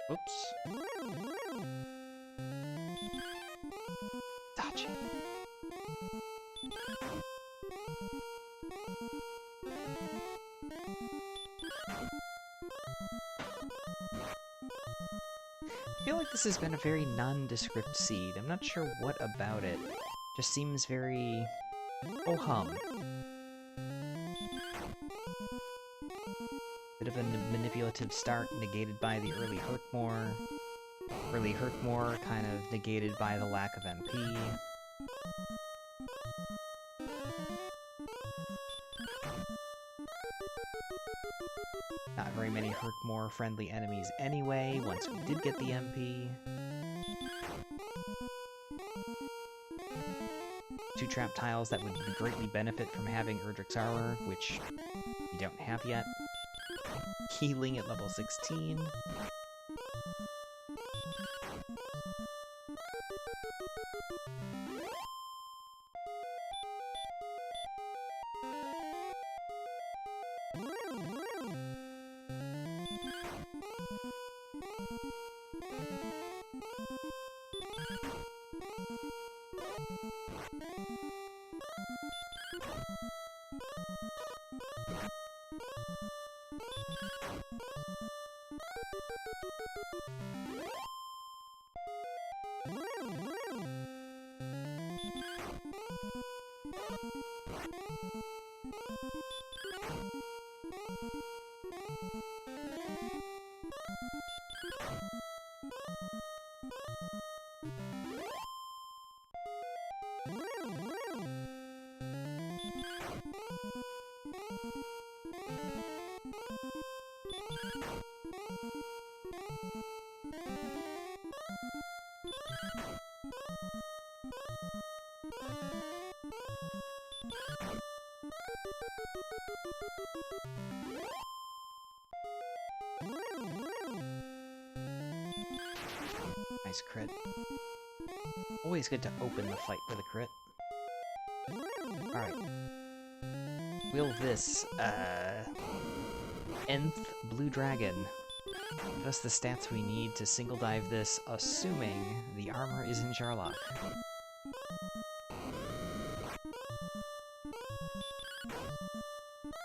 Oops. Dodging. I feel like this has been a very nondescript seed. I'm not sure what about it. Just seems very... oh-hum. Bit of a manipulative start, negated by the early Hurtmore. Early Hurtmore kind of negated by the lack of MP. Not very many Hurtmore friendly enemies anyway, once we did get the MP. 2 trap tiles that would greatly benefit from having Erdrick's armor, which we don't have yet. Healing at level 16. Nice crit. Always good to open the fight with a crit. Alright. Will this, nth Blue Dragon give us the stats we need to single dive this, assuming the armor is in Charlock?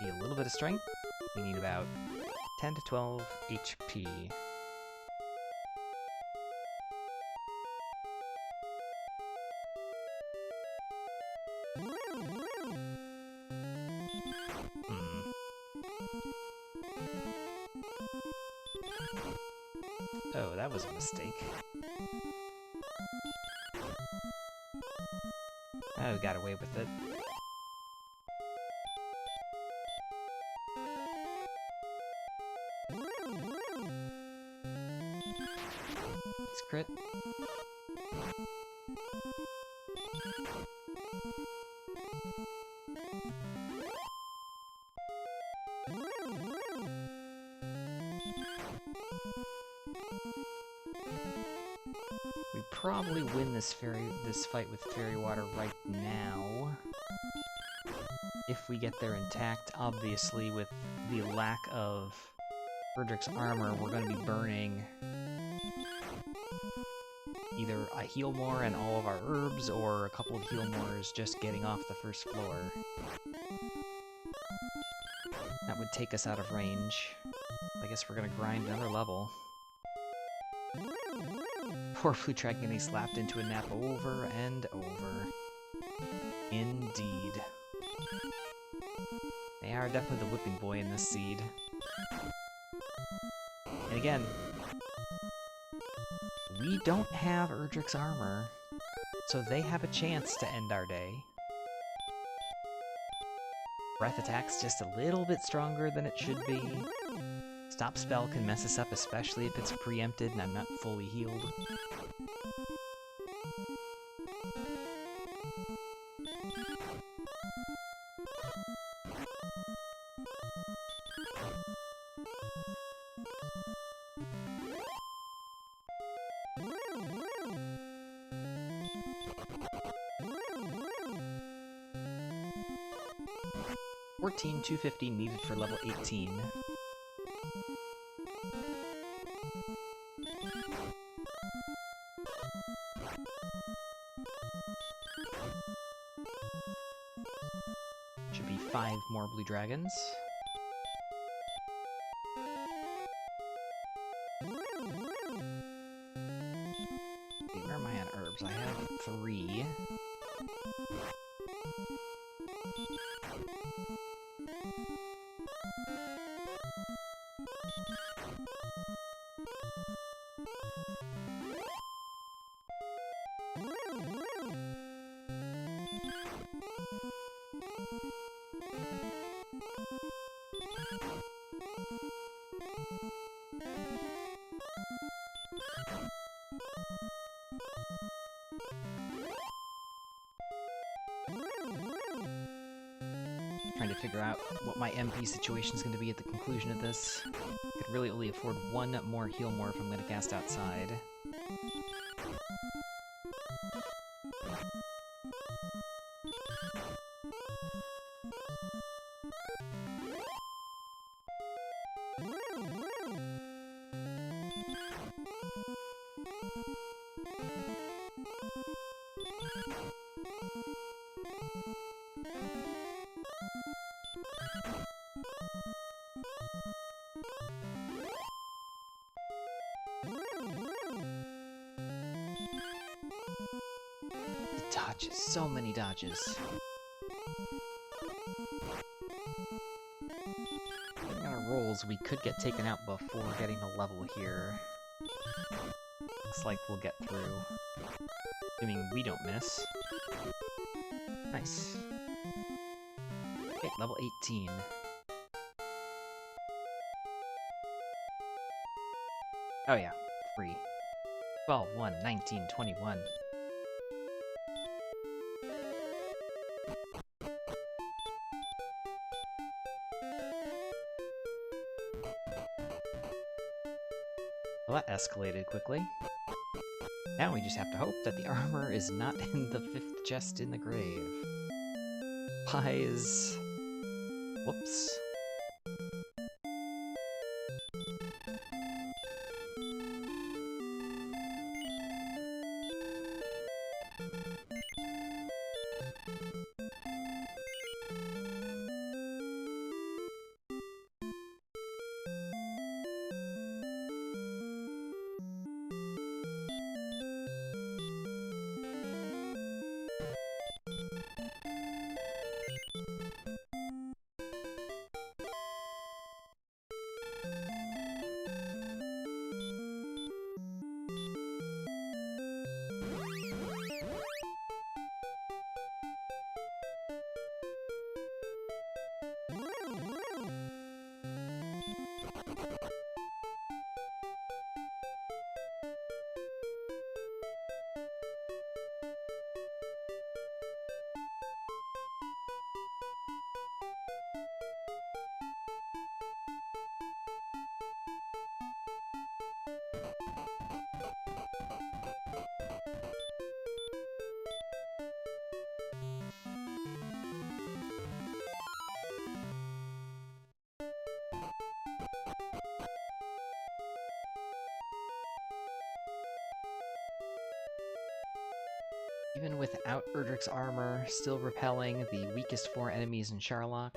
Need a little bit of strength. We need about 10 to 12 HP. Oh, that was a mistake. Oh, we got away with it. It's crit. We probably win this fight with Fairy Water right now. If we get there intact, obviously with the lack of Erdrick's armor, we're going to be burning either a heal more and all of our herbs, or a couple of heal mores just getting off the first floor. That would take us out of range. I guess we're gonna grind another level. Poor Blue Dragon getting slapped into a nap over and over. Indeed. They are definitely the whipping boy in this seed. And again, we don't have Erdrick's armor, so they have a chance to end our day. Breath attack's just a little bit stronger than it should be. Stop spell can mess us up, especially if it's preempted and I'm not fully healed. 14,250 needed for level 18. Should be 5 more blue dragons. Okay, where am I on herbs? I have 3. Trying to figure out what my MP situation is going to be at the conclusion of this. Could really only afford 1 more heal more if I'm going to cast outside. dodges, so many dodges. Depending on our rolls, we could get taken out before getting a level here. Looks like we'll get through. Assuming we don't miss. Nice. Okay, level 18. Oh yeah, free. 12, 1, 19, 21. Well, that escalated quickly. Now we just have to hope that the armor is not in the 5th chest in the grave. Pies. Whoops. Even without Erdrick's armor, still repelling the weakest 4 enemies in Sharlock.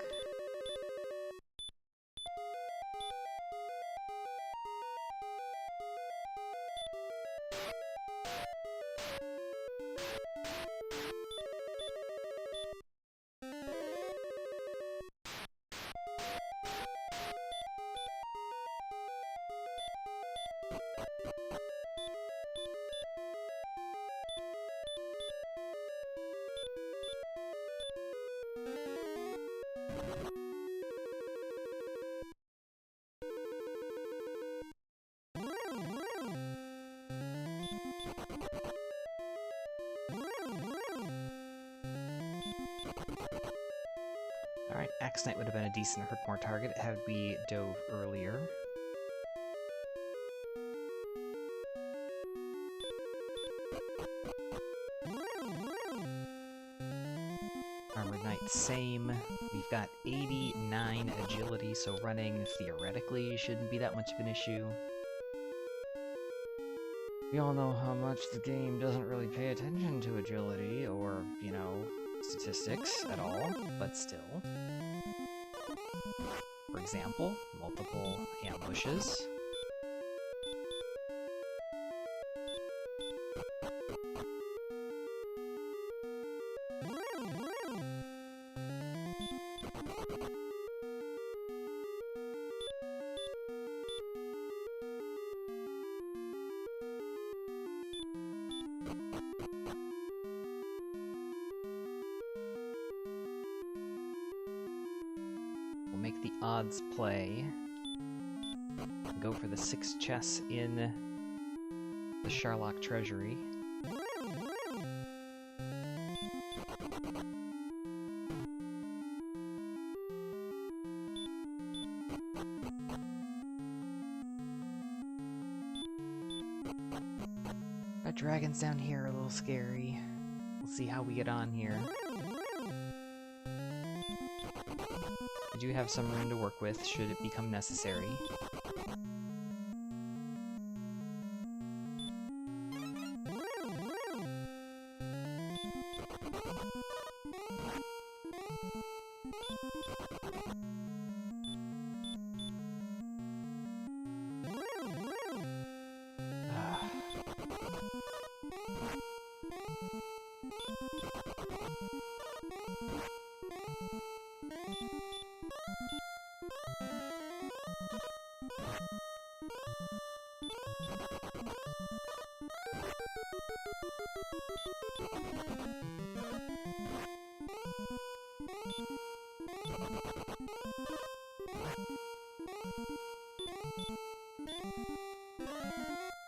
Alright, Axe Knight would have been a decent hurt-more target had we dove earlier. Armored Knight, same. We've got 89 agility, so running theoretically shouldn't be that much of an issue. We all know how much the game doesn't really pay attention to agility, or, you know, statistics at all, but still. For example, multiple ambushes. Make the odds play. Go for the 6 chests in the Sharlock Treasury. Our dragons down here are a little scary. We'll see how we get on here. I do have some room to work with, should it become necessary.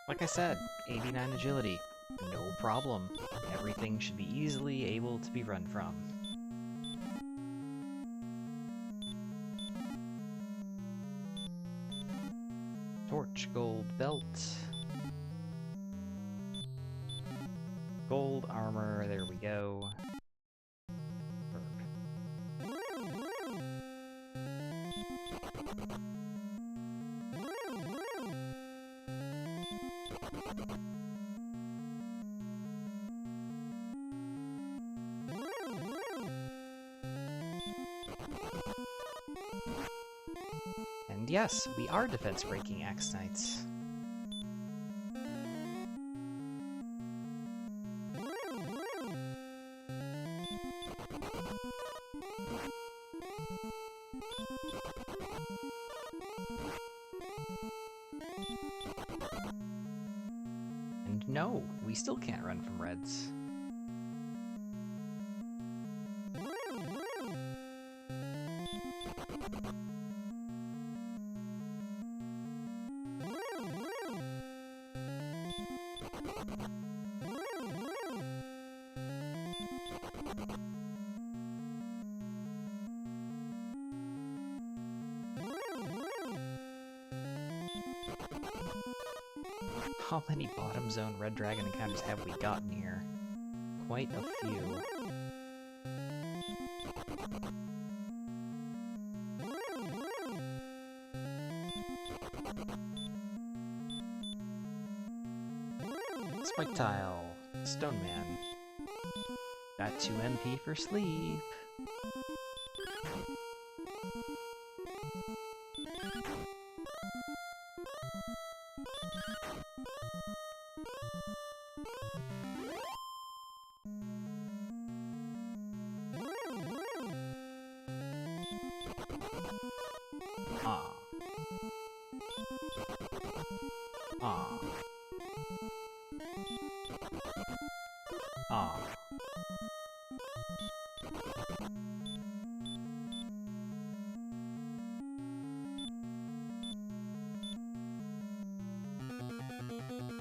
Like I said, 89 agility, no problem. Everything should be easily able to be run from. Torch, gold belt. Gold armor, there we go. And yes, we are defense-breaking Axe Knights. And no, we still can't run from reds. How many bottom zone red dragon encounters have we gotten here? Quite a few. Spike tile. Stone man. Got 2 MP for sleep.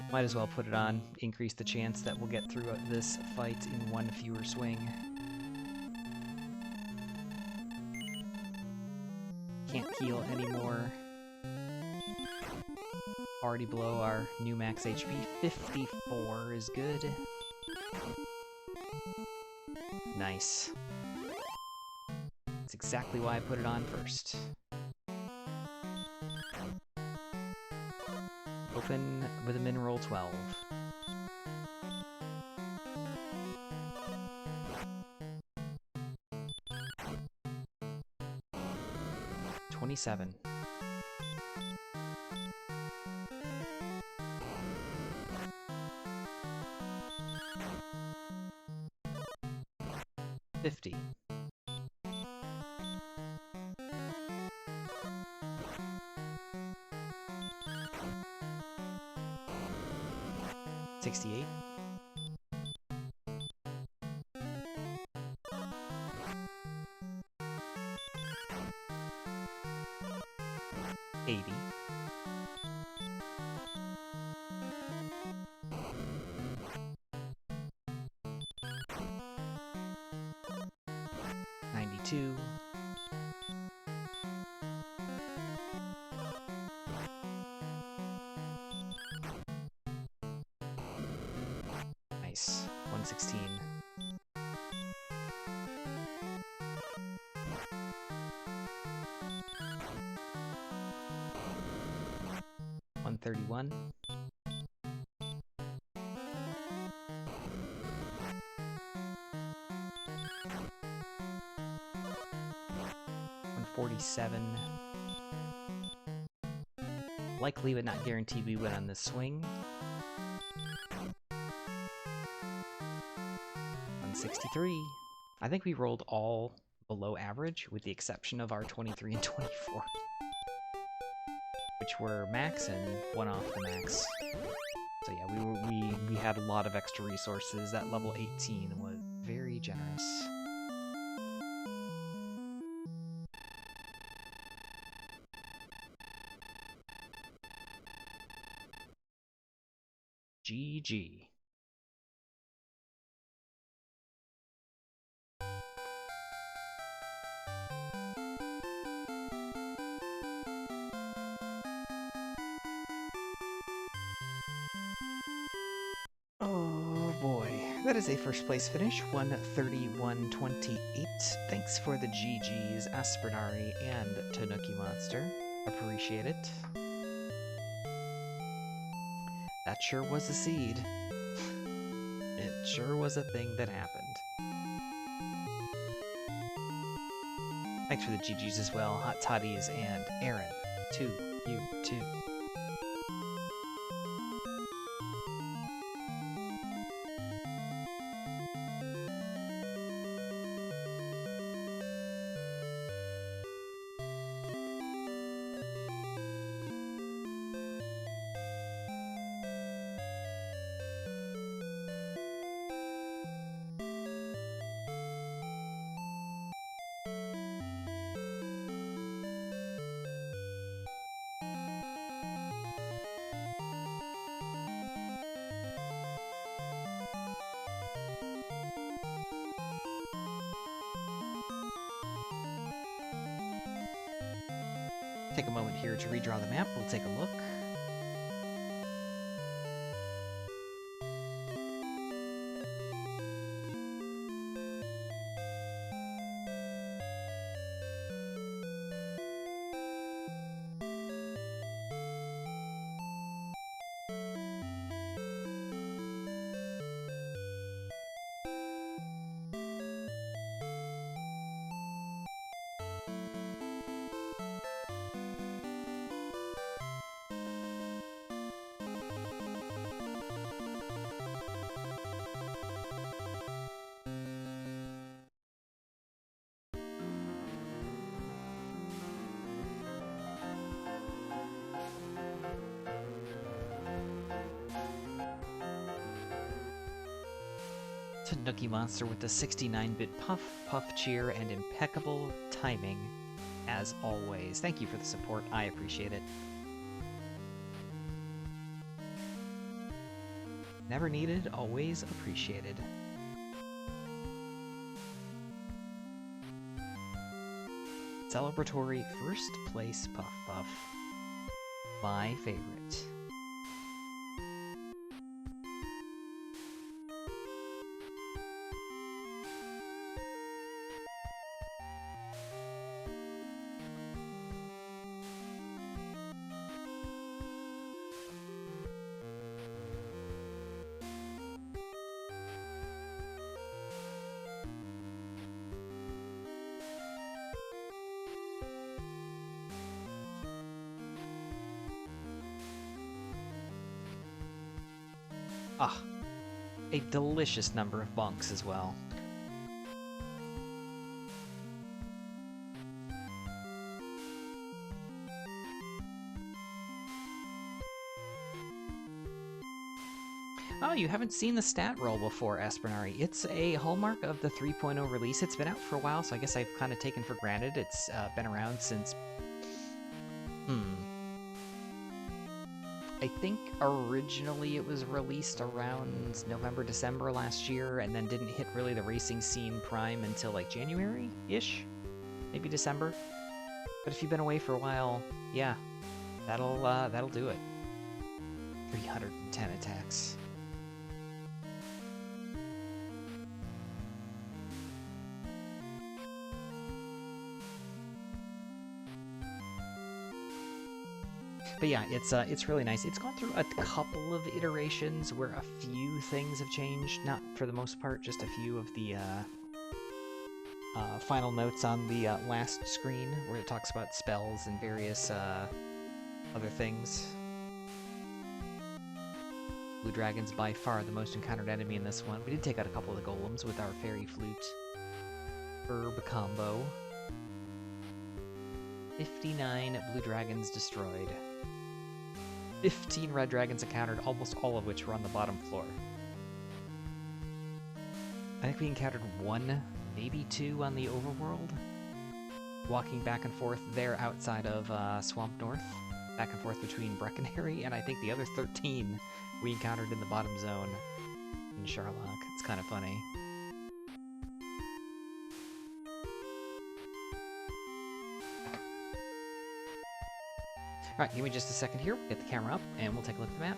Might as well put it on, increase the chance that we'll get through this fight in one fewer swing. Can't heal anymore. Already below our new max HP. 54 is good. Nice. That's exactly why I put it on first. Open with a min roll 12. $27. $50. $68. $80. $92. Nice. 116. $131. $147. Likely but not guaranteed we win on this swing. 163. I think we rolled all below average, with the exception of our 23 and 24, which were max and one off the max. So yeah, we had a lot of extra resources. That level 18 was very generous. GG. Oh boy, that is a first place finish, 131.28. Thanks for the GGs, Aspinari and Tanuki Monster. Appreciate it. That sure was a seed. It sure was a thing that happened. Thanks for the GGs as well, Hot Toddies and Aaron. To you too. Take a moment here to redraw the map. We'll take a look. Tanuki Monster with the 69-bit puff, puff cheer, and impeccable timing, as always. Thank you for the support. I appreciate it. Never needed, always appreciated. Celebratory first place puff puff. My favorite. Ah, a delicious number of bunks as well. Oh, you haven't seen the stat roll before, Aspinari. It's a hallmark of the 3.0 release. It's been out for a while, so I guess I've kind of taken for granted. It's been around since... I think originally it was released around November, December last year, and then didn't hit really the racing scene prime until like January-ish? Maybe December? But if you've been away for a while, yeah, that'll do it. 310 attacks. But yeah, it's really nice. It's gone through a couple of iterations where a few things have changed. Not for the most part, just a few of the final notes on the last screen where it talks about spells and various other things. Blue Dragon's by far the most encountered enemy in this one. We did take out a couple of the golems with our Fairy Flute Herb combo. 59 blue dragons destroyed. 15 red dragons encountered, almost all of which were on the bottom floor. I think we encountered 1, maybe 2 on the overworld. Walking back and forth there outside of Swamp North. Back and forth between Breckenary, and I think the other 13 we encountered in the bottom zone in Sherlock. It's kind of funny. Alright, give me just a second here. Get the camera up, and we'll take a look at the map.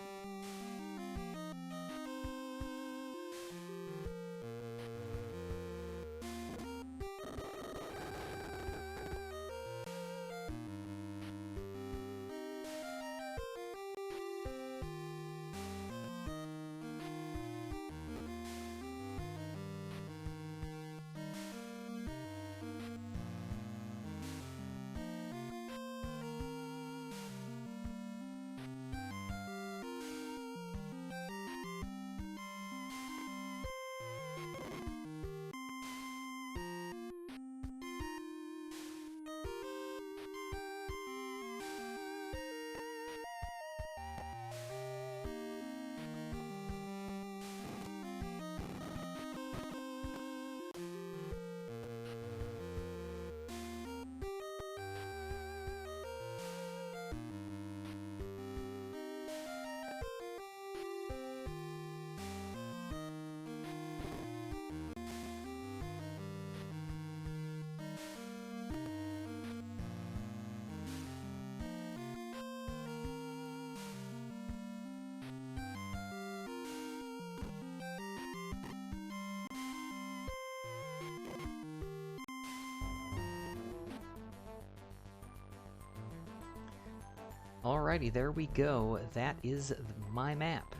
Alrighty, there we go. That is my map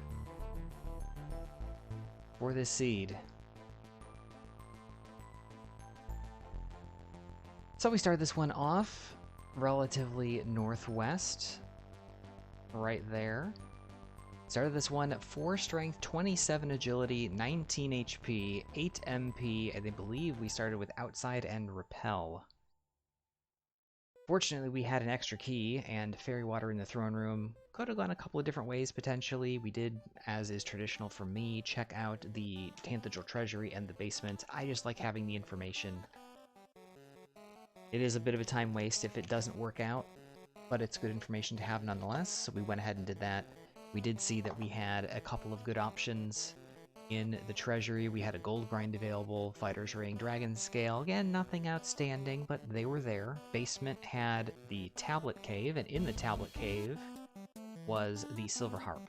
for this seed. So we started this one off relatively northwest, right there. Started this one 4 strength, 27 agility, 19 HP, 8 MP, and I believe we started with outside and repel. Fortunately, we had an extra key and fairy water in the throne room. Could have gone a couple of different ways, potentially. We did, as is traditional for me, check out the Tanthagel Treasury and the basement. I just like having the information. It is a bit of a time waste if it doesn't work out, but it's good information to have nonetheless, so we went ahead and did that. We did see that we had a couple of good options in the treasury. We had a gold grind available, Fighter's Ring, Dragon Scale. Again, nothing outstanding, but they were there. Basement had the Tablet Cave, and in the Tablet Cave was the Silver Harp.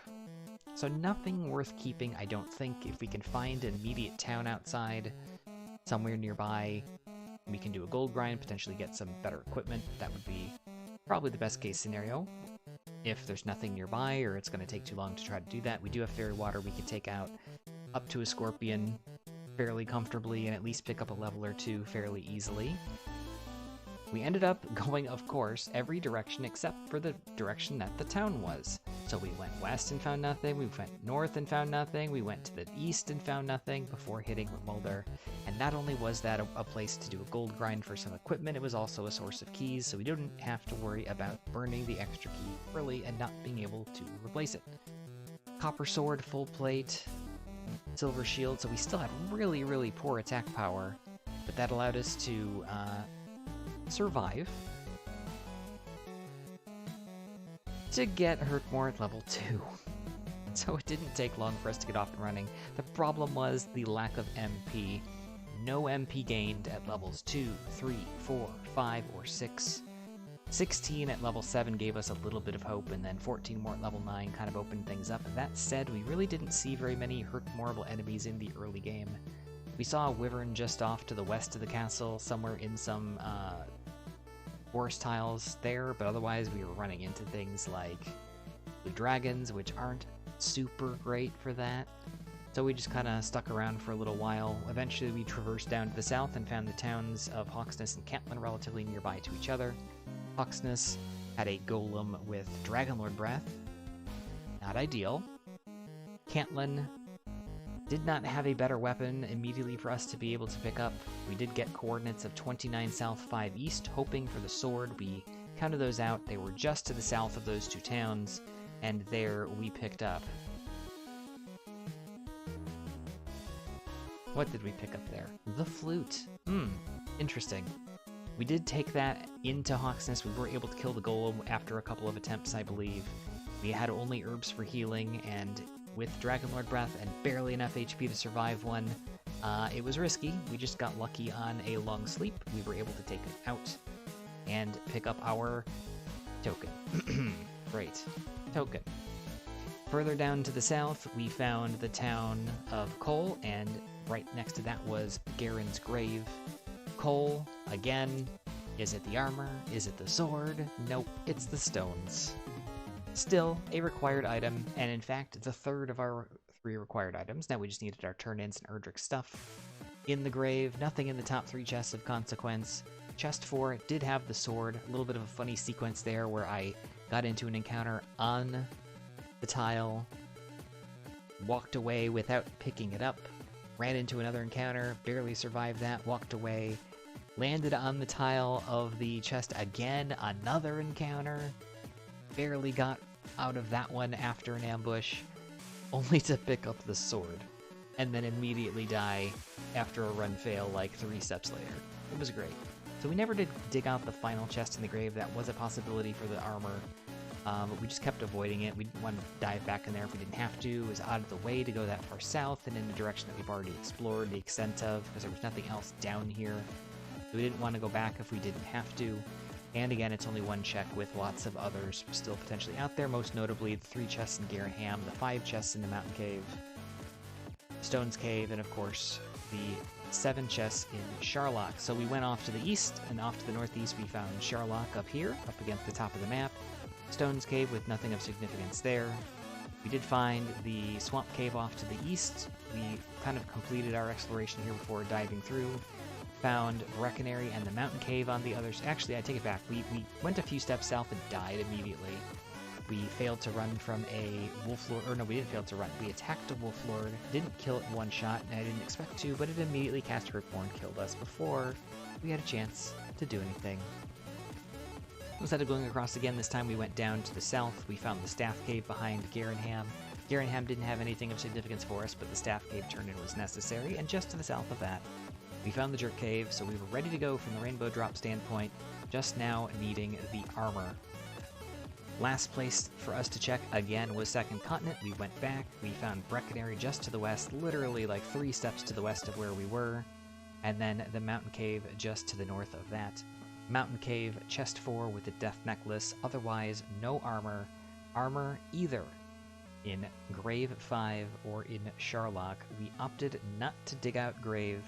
So nothing worth keeping, I don't think. If we can find an immediate town outside, somewhere nearby, we can do a gold grind, potentially get some better equipment. That would be probably the best case scenario. If there's nothing nearby, or it's going to take too long to try to do that, we do have fairy water. We can take out up to a scorpion fairly comfortably and at least pick up a level or 2 fairly easily. We ended up going, of course, every direction except for the direction that the town was. So we went west and found nothing, we went north and found nothing, we went to the east and found nothing before hitting Mulder. And not only was that a place to do a gold grind for some equipment, it was also a source of keys, so we didn't have to worry about burning the extra key early and not being able to replace it. Copper sword, full plate, silver shield, so we still had really, really poor attack power, but that allowed us to survive to get Hurtmore at level 2. So it didn't take long for us to get off and running. The problem was the lack of MP. No MP gained at levels 2, 3, 4, 5, or 6. 16 at level 7 gave us a little bit of hope, and then 14 more at level 9 kind of opened things up. And that said, we really didn't see very many Hurtmoreable enemies in the early game. We saw a wyvern just off to the west of the castle, somewhere in some forest tiles there, but otherwise we were running into things like the dragons, which aren't super great for that. So we just kind of stuck around for a little while. Eventually we traversed down to the south and found the towns of Hawksness and Cantlin relatively nearby to each other. Hawksness had a golem with Dragonlord Breath. Not ideal. Cantlin did not have a better weapon immediately for us to be able to pick up. We did get coordinates of 29 south, 5 east, hoping for the sword. We counted those out. They were just to the south of those 2 towns, and there we picked up. What did we pick up there? The flute. Interesting. We did take that into Hawksness. We were able to kill the golem after a couple of attempts, I believe. We had only herbs for healing, and with Dragonlord Breath and barely enough HP to survive one, it was risky. We just got lucky on a long sleep. We were able to take it out and pick up our token. Great. Token. Further down to the south, we found the town of Cole, and right next to that was Garen's grave. Cole, again, is it the armor? Is it the sword? Nope, it's the stones. Still a required item, and in fact, the third of our 3 required items. Now we just needed our turn-ins and Erdrick stuff. In the grave, nothing in the top 3 chests of consequence. Chest 4 did have the sword. A little bit of a funny sequence there where I got into an encounter on the tile, walked away without picking it up, ran into another encounter, barely survived that, walked away, landed on the tile of the chest again, another encounter, barely got out of that one after an ambush, only to pick up the sword, and then immediately die after a run fail like 3 steps later. It was great. So we never did dig out the final chest in the grave. That was a possibility for the armor, but we just kept avoiding it. We didn't want to dive back in there if we didn't have to. It was out of the way to go that far south and in a direction that we've already explored the extent of, because there was nothing else down here. So we didn't want to go back if we didn't have to. And again, it's only 1 check with lots of others still potentially out there, most notably the 3 chests in Garenham, the 5 chests in the Mountain Cave, Stones Cave, and of course the 7 chests in Sharlock. So we went off to the east, and off to the northeast we found Sharlock up here, up against the top of the map, Stones Cave with nothing of significance there. We did find the Swamp Cave off to the east. We kind of completed our exploration here before diving through. Found Breckenary and the Mountain Cave on the others. Actually, I take it back. We went a few steps south and died immediately. We failed to run from a wolf lord, or no, we didn't fail to run. We attacked a wolf lord, didn't kill it in 1 shot, and I didn't expect to, but it immediately cast Hurtborn, killed us before we had a chance to do anything. Instead of going across again, this time we went down to the south. We found the Staff Cave behind Garenham. Garenham didn't have anything of significance for us, but the Staff Cave turn-in was necessary, and just to the south of that, we found the Jerk Cave, so we were ready to go from the Rainbow Drop standpoint, just now needing the armor. Last place for us to check, again, was Second Continent. We went back, we found Breckenary just to the west, literally like 3 steps to the west of where we were, and then the Mountain Cave just to the north of that. Mountain Cave, chest 4 with the Death Necklace, otherwise no armor. Armor either in Grave 5 or in Sharlock. We opted not to dig out Grave,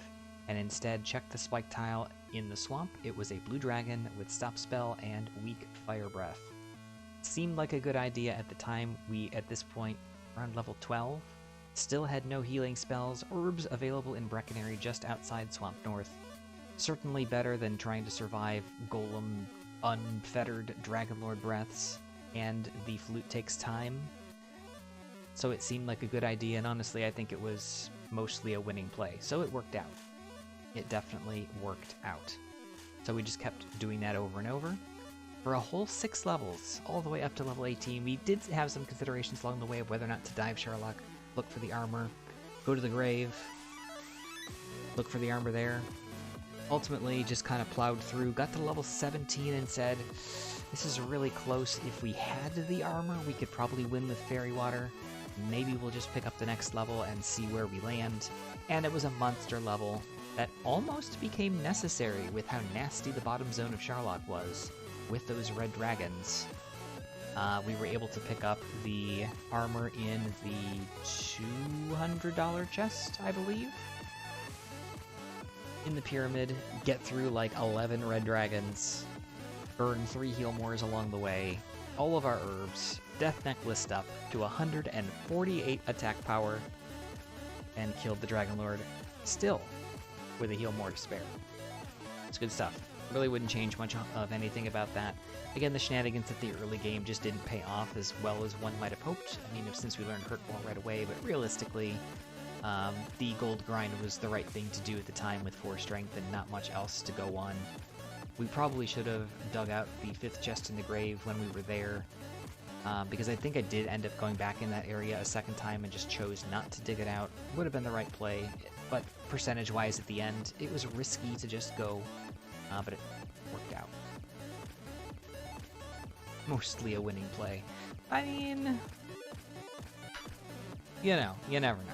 and instead checked the spike tile in the swamp. It was a blue dragon with stop spell and weak fire breath. Seemed like a good idea at the time. We, at this point, around level 12, still had no healing spells, herbs available in Breckenary just outside Swamp North. Certainly better than trying to survive golem, unfettered Dragonlord breaths, and the flute takes time. So it seemed like a good idea, and honestly I think it was mostly a winning play, so it worked out. It definitely worked out. So we just kept doing that over and over. For a whole 6 levels, all the way up to level 18, we did have some considerations along the way of whether or not to dive Sharlock, look for the armor, go to the grave, look for the armor there. Ultimately, just kind of plowed through, got to level 17 and said, this is really close. If we had the armor, we could probably win with Fairy Water. Maybe we'll just pick up the next level and see where we land. And it was a monster level that almost became necessary with how nasty the bottom zone of Sharlock was with those red dragons. We were able to pick up the armor in the $200 chest, I believe, in the pyramid, get through like 11 red dragons, burn 3 heal mores along the way, all of our herbs, Death Necklace up to 148 attack power, and killed the Dragonlord, still with a heal more to spare. It's good stuff. Really wouldn't change much of anything about that. Again, the shenanigans at the early game just didn't pay off as well as one might have hoped. I mean, since we learned Hurt Ball right away, but realistically, the gold grind was the right thing to do at the time with 4 strength and not much else to go on. We probably should have dug out the 5th chest in the grave when we were there, because I think I did end up going back in that area a second time and just chose not to dig it out. Would have been the right play, but percentage-wise at the end, it was risky to just go, but it worked out. Mostly a winning play. I mean, you know, you never know.